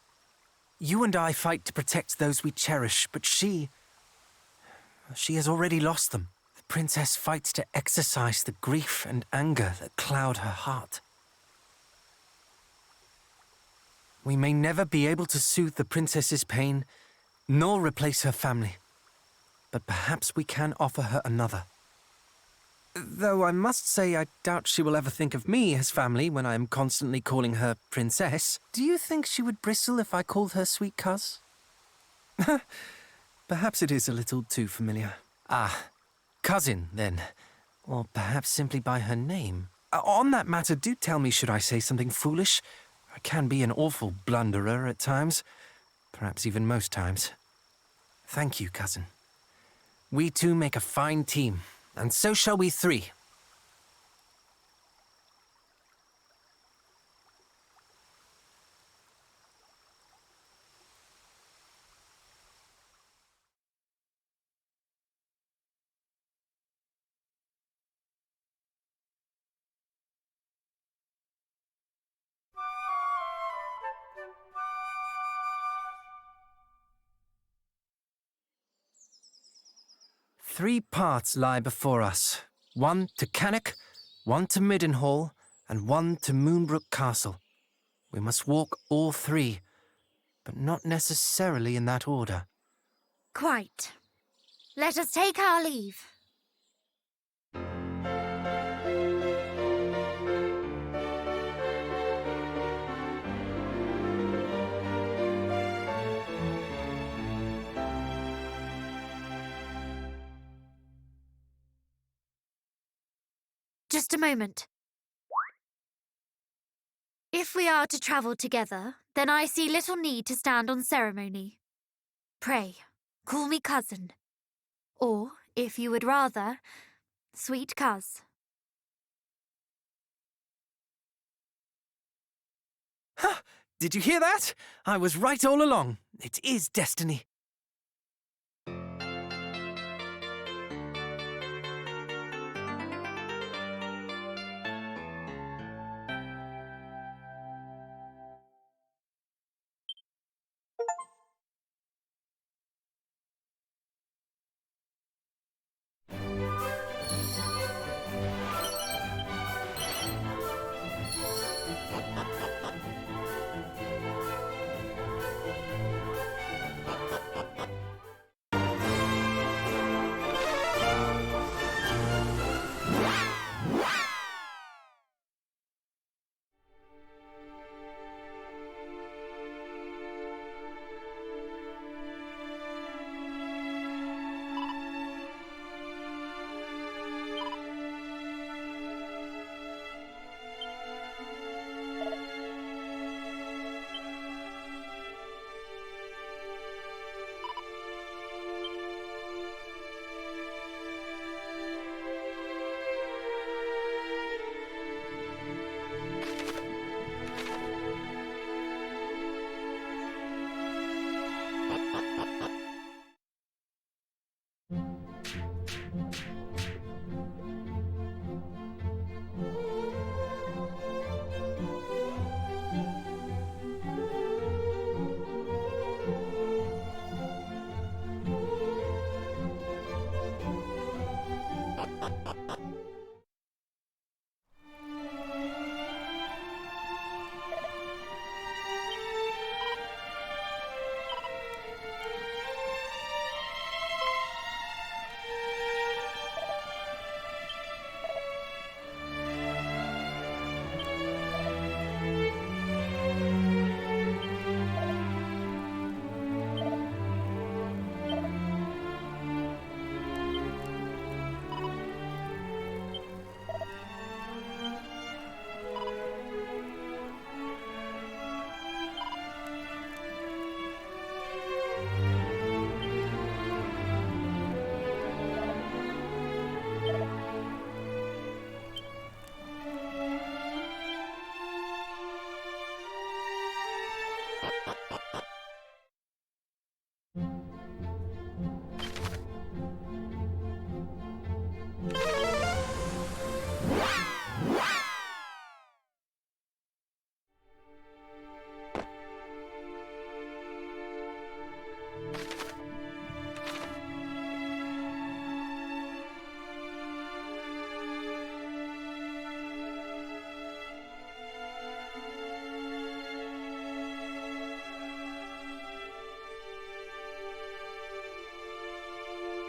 You and I fight to protect those we cherish, but she has already lost them. The princess fights to exorcise the grief and anger that cloud her heart. We may never be able to soothe the princess's pain, nor replace her family. But perhaps we can offer her another. Though I must say I doubt she will ever think of me as family when I am constantly calling her princess. Do you think she would bristle if I called her sweet cuz? Perhaps it is a little too familiar. Ah, cousin, then. Or perhaps simply by her name. On that matter, do tell me, should I say something foolish? I can be an awful blunderer at times. Perhaps even most times. Thank you, cousin. We two make a fine team, and so shall we three. Three paths lie before us. One to Caradoc, one to Middenhall, and one to Moonbrooke Castle. We must walk all three, but not necessarily in that order. Quite. Let us take our leave. Just a moment. If we are to travel together, then I see little need to stand on ceremony. Pray, call me cousin. Or, if you would rather, sweet cuz. Ha! Did you hear that? I was right all along. It is destiny.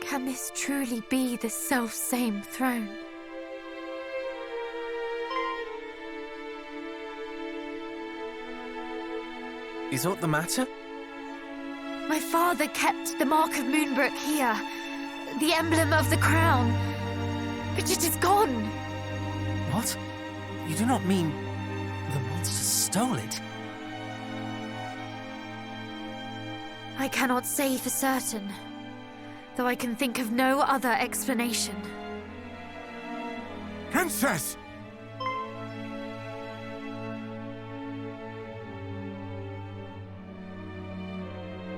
Can this truly be the self-same throne? Is aught the matter? My father kept the mark of Moonbrooke here, the emblem of the crown, but it is gone. What? You do not mean the monster stole it? I cannot say for certain, though I can think of no other explanation. Princess!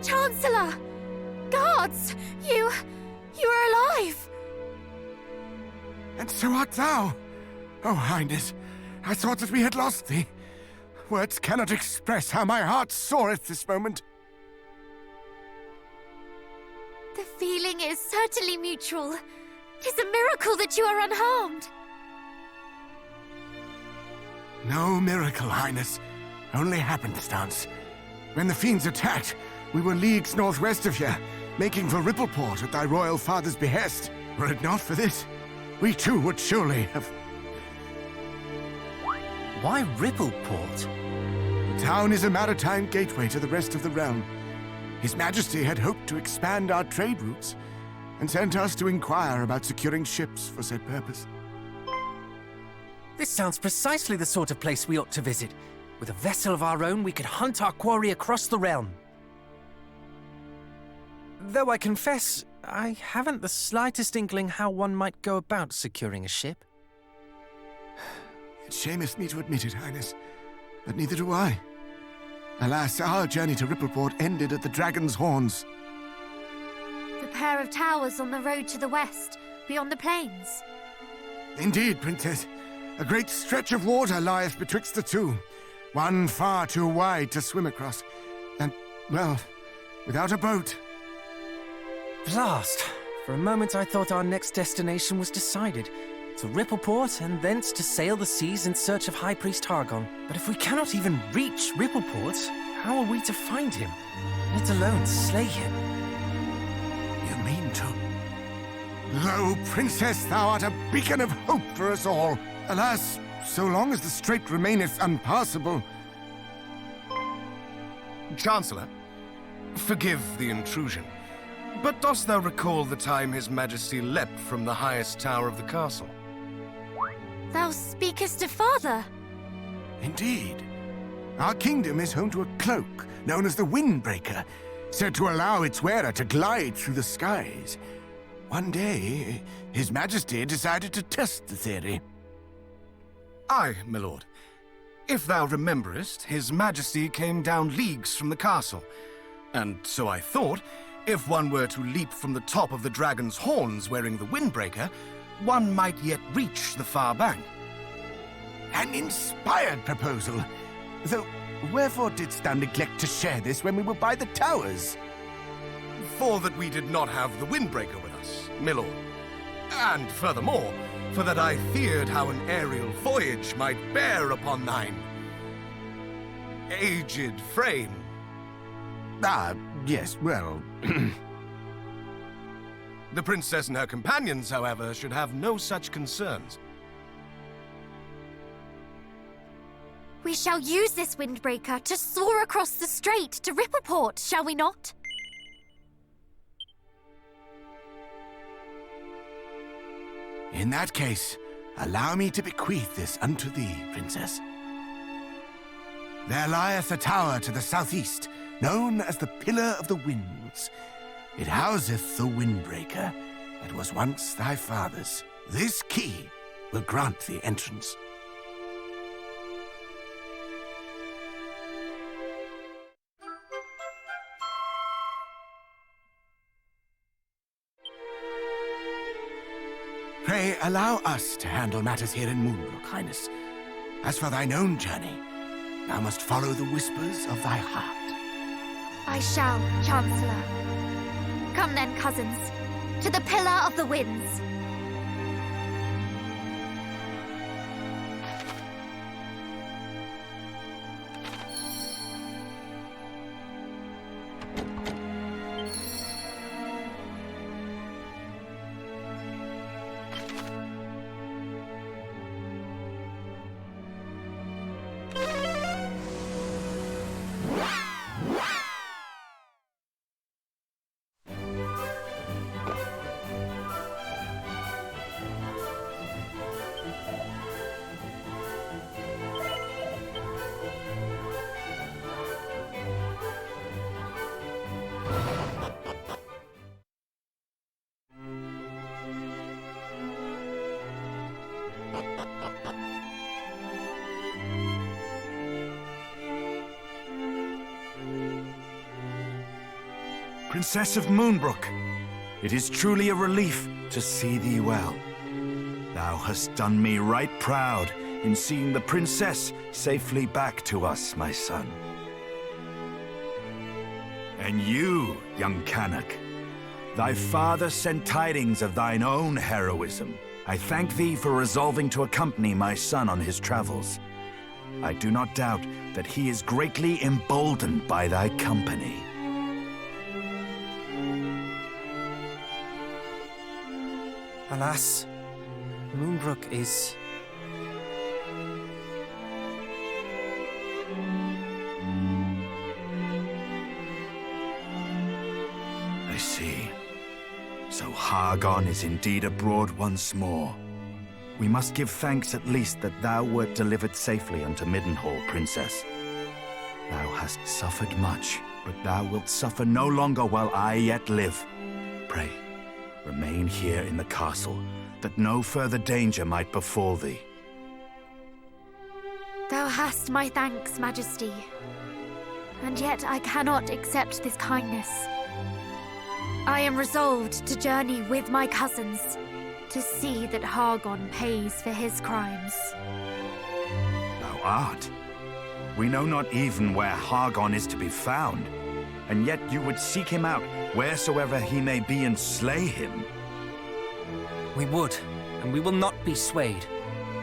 Chancellor! Guards! You are alive! And so art thou! Oh, Highness, I thought that we had lost thee. Words cannot express how my heart soareth this moment. The feeling is certainly mutual. 'Tis a miracle that you are unharmed. No miracle, Highness. Only happenstance. When the fiends attacked, we were leagues northwest of here, making for Rippleport at thy royal father's behest. Were it not for this, we too would surely have... Why Rippleport? The town is a maritime gateway to the rest of the realm. His Majesty had hoped to expand our trade routes, and sent us to inquire about securing ships for said purpose. This sounds precisely the sort of place we ought to visit. With a vessel of our own, we could hunt our quarry across the realm. Though I confess, I haven't the slightest inkling how one might go about securing a ship. It shameth me to admit it, Highness, but neither do I. Alas, our journey to Rippleport ended at the Dragon's Horns. The pair of towers on the road to the west, beyond the plains. Indeed, Princess. A great stretch of water lieth betwixt the two, one far too wide to swim across, and, well, without a boat. Blast! For a moment I thought our next destination was decided. To Rippleport, and thence to sail the seas in search of High Priest Hargon. But if we cannot even reach Rippleport, how are we to find him? Let alone slay him? You mean to... Lo, Princess, thou art a beacon of hope for us all. Alas, so long as the strait remaineth unpassable... Chancellor, forgive the intrusion, but dost thou recall the time His Majesty leapt from the highest tower of the castle? Thou speakest of father. Indeed. Our kingdom is home to a cloak known as the Windbreaker, said to allow its wearer to glide through the skies. One day, His Majesty decided to test the theory. Aye, my lord. If thou rememberest, His Majesty came down leagues from the castle, and so I thought, if one were to leap from the top of the Dragon's Horns wearing the Windbreaker, one might yet reach the far bank. An inspired proposal. Though, wherefore didst thou neglect to share this when we were by the towers? For that we did not have the Windbreaker with us, my lord. And furthermore, for that I feared how an aerial voyage might bear upon thine aged frame. Ah, yes, well... The princess and her companions, however, should have no such concerns. We shall use this windbreaker to soar across the strait to Rippleport, shall we not? In that case, allow me to bequeath this unto thee, Princess. There lieth a tower to the southeast, known as the Pillar of the Winds. It houseth the Windbreaker that was once thy father's. This key will grant thee entrance. Pray allow us to handle matters here in Moonbrooke, Highness. As for thine own journey, thou must follow the whispers of thy heart. I shall, Chancellor. Come then, cousins, to the Pillar of the Winds. Princess of Moonbrooke, it is truly a relief to see thee well. Thou hast done me right proud in seeing the princess safely back to us, my son. And you, young Caradoc, thy father sent tidings of thine own heroism. I thank thee for resolving to accompany my son on his travels. I do not doubt that he is greatly emboldened by thy company. Alas, Moonbrooke is... I see. So Hargon is indeed abroad once more. We must give thanks at least that thou wert delivered safely unto Middenhall, Princess. Thou hast suffered much, but thou wilt suffer no longer while I yet live. Pray, remain here in the castle, that no further danger might befall thee. Thou hast my thanks, Majesty. And yet I cannot accept this kindness. I am resolved to journey with my cousins, to see that Hargon pays for his crimes. Thou art? We know not even where Hargon is to be found, and yet you would seek him out wheresoever he may be and slay him. We would, and we will not be swayed.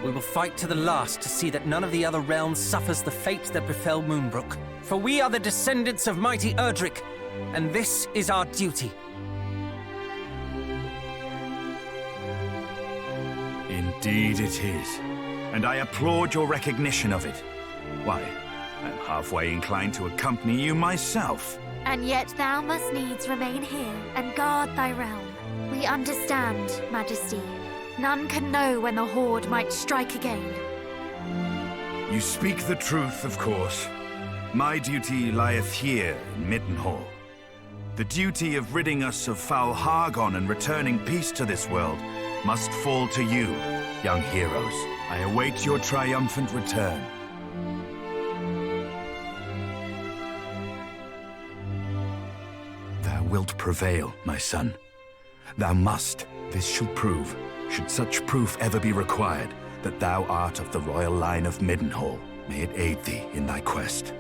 We will fight to the last to see that none of the other realms suffers the fate that befell Moonbrooke. For we are the descendants of mighty Erdrick, and this is our duty. Indeed it is, and I applaud your recognition of it. Why, I'm halfway inclined to accompany you myself. And yet thou must needs remain here and guard thy realm. We understand, Majesty. None can know when the Horde might strike again. You speak the truth, of course. My duty lieth here in Middenhall. The duty of ridding us of foul Hargon and returning peace to this world must fall to you, young heroes. I await your triumphant return. Thou wilt prevail, my son. Thou must. This shall prove, should such proof ever be required, that thou art of the royal line of Middenhall. May it aid thee in thy quest.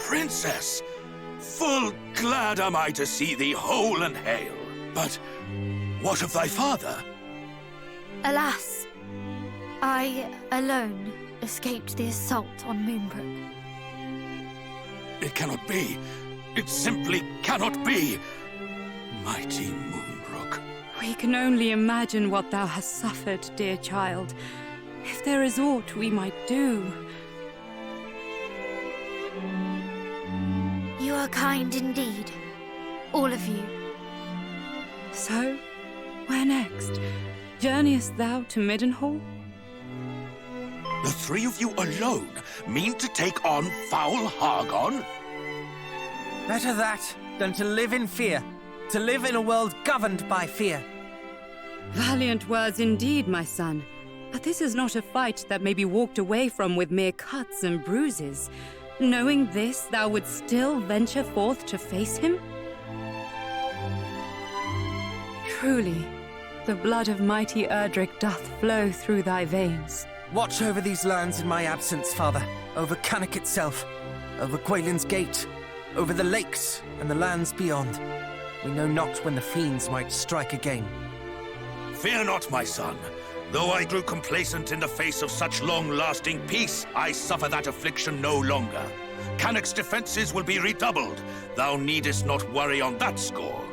Princess, full glad am I to see thee whole and hale. But what of thy father? Alas, I alone escaped the assault on Moonbrooke. It cannot be. It simply cannot be. Mighty Moonbrooke. We can only imagine what thou hast suffered, dear child. If there is aught we might do... You are kind indeed, all of you. So, where next? Journeyest thou to Middenhall? The three of you alone mean to take on foul Hargon? Better that than to live in fear. To live in a world governed by fear. Valiant words indeed, my son. But this is not a fight that may be walked away from with mere cuts and bruises. Knowing this, thou would still venture forth to face him? Truly, the blood of mighty Erdrick doth flow through thy veins. Watch over these lands in my absence, father. Over Caradoc itself. Over Gwaelin's Gate. over the lakes and the lands beyond. We know not when the fiends might strike again. Fear not, my son. Though I grew complacent in the face of such long-lasting peace, I suffer that affliction no longer. Cannock's defenses will be redoubled. Thou needest not worry on that score.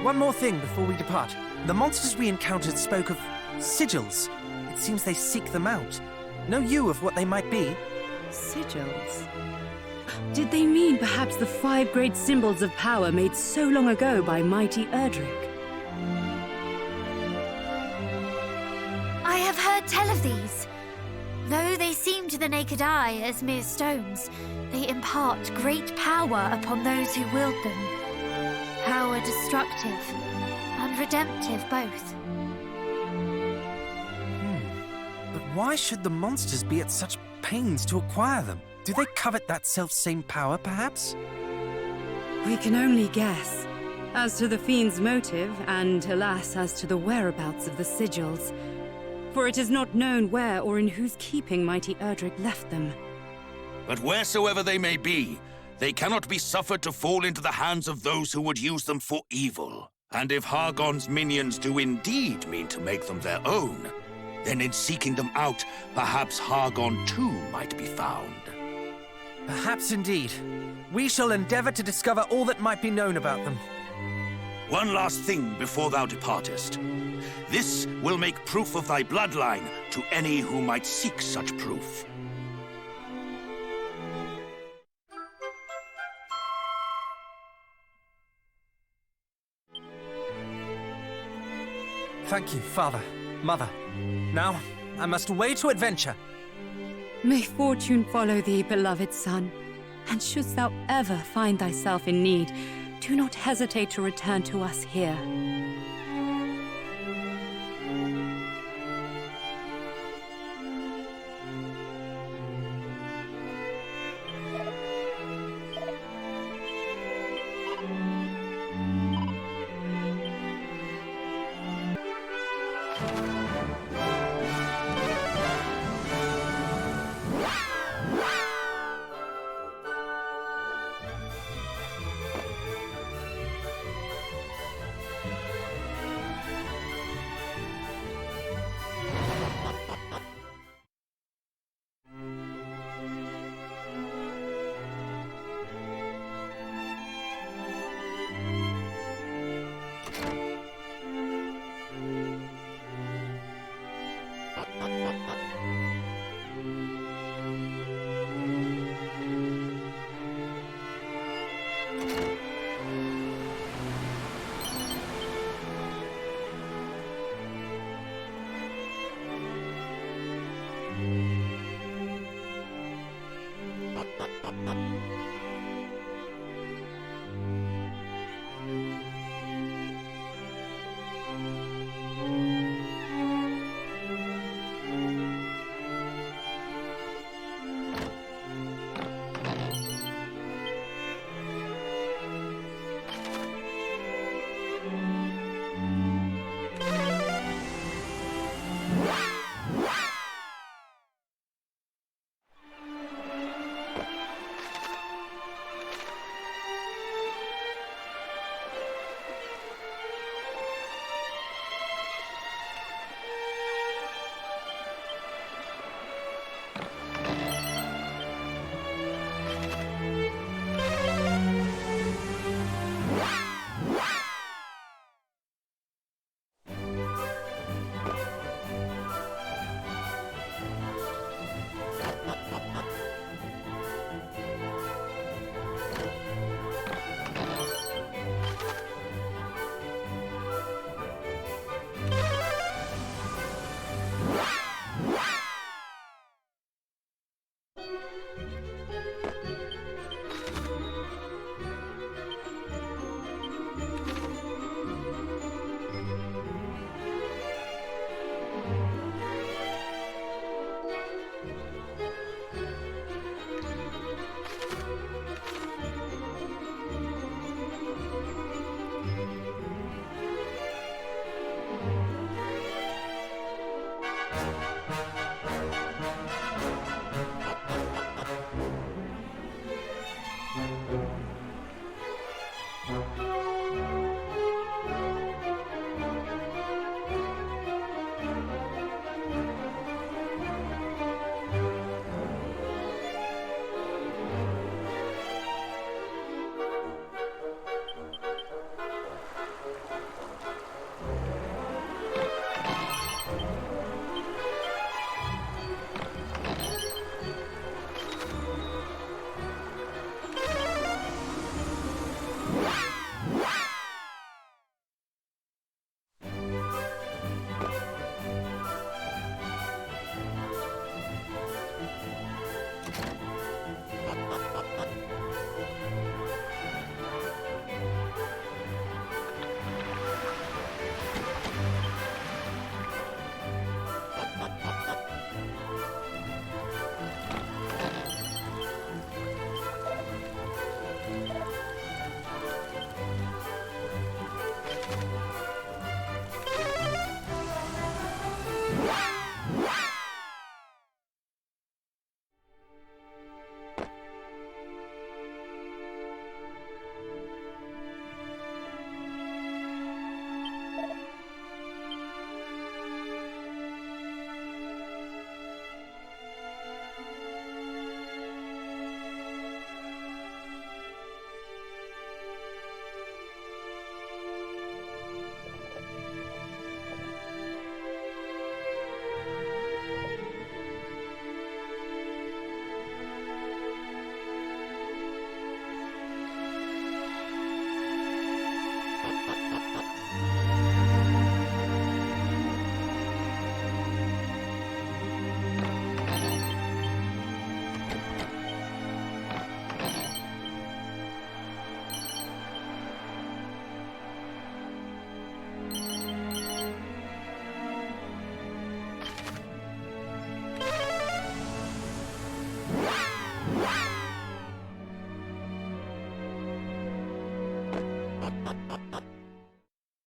One more thing before we depart. The monsters we encountered spoke of sigils. It seems they seek them out. Know you of what they might be? Sigils? Did they mean perhaps the 5 great symbols of power made so long ago by mighty Erdrick? I have heard tell of these. Though they seem to the naked eye as mere stones, they impart great power upon those who wield them. Power destructive and redemptive both. But why should the monsters be at such pains to acquire them? Do they covet that self-same power, perhaps? We can only guess. As to the fiend's motive, and alas, as to the whereabouts of the sigils. For it is not known where or in whose keeping mighty Erdrick left them. But wheresoever they may be, they cannot be suffered to fall into the hands of those who would use them for evil. And if Hargon's minions do indeed mean to make them their own, then in seeking them out, perhaps Hargon too might be found. Perhaps indeed. We shall endeavor to discover all that might be known about them. One last thing before thou departest. This will make proof of thy bloodline to any who might seek such proof. Thank you, Father, Mother. Now, I must away to adventure. May fortune follow thee, beloved son. And shouldst thou ever find thyself in need, do not hesitate to return to us here.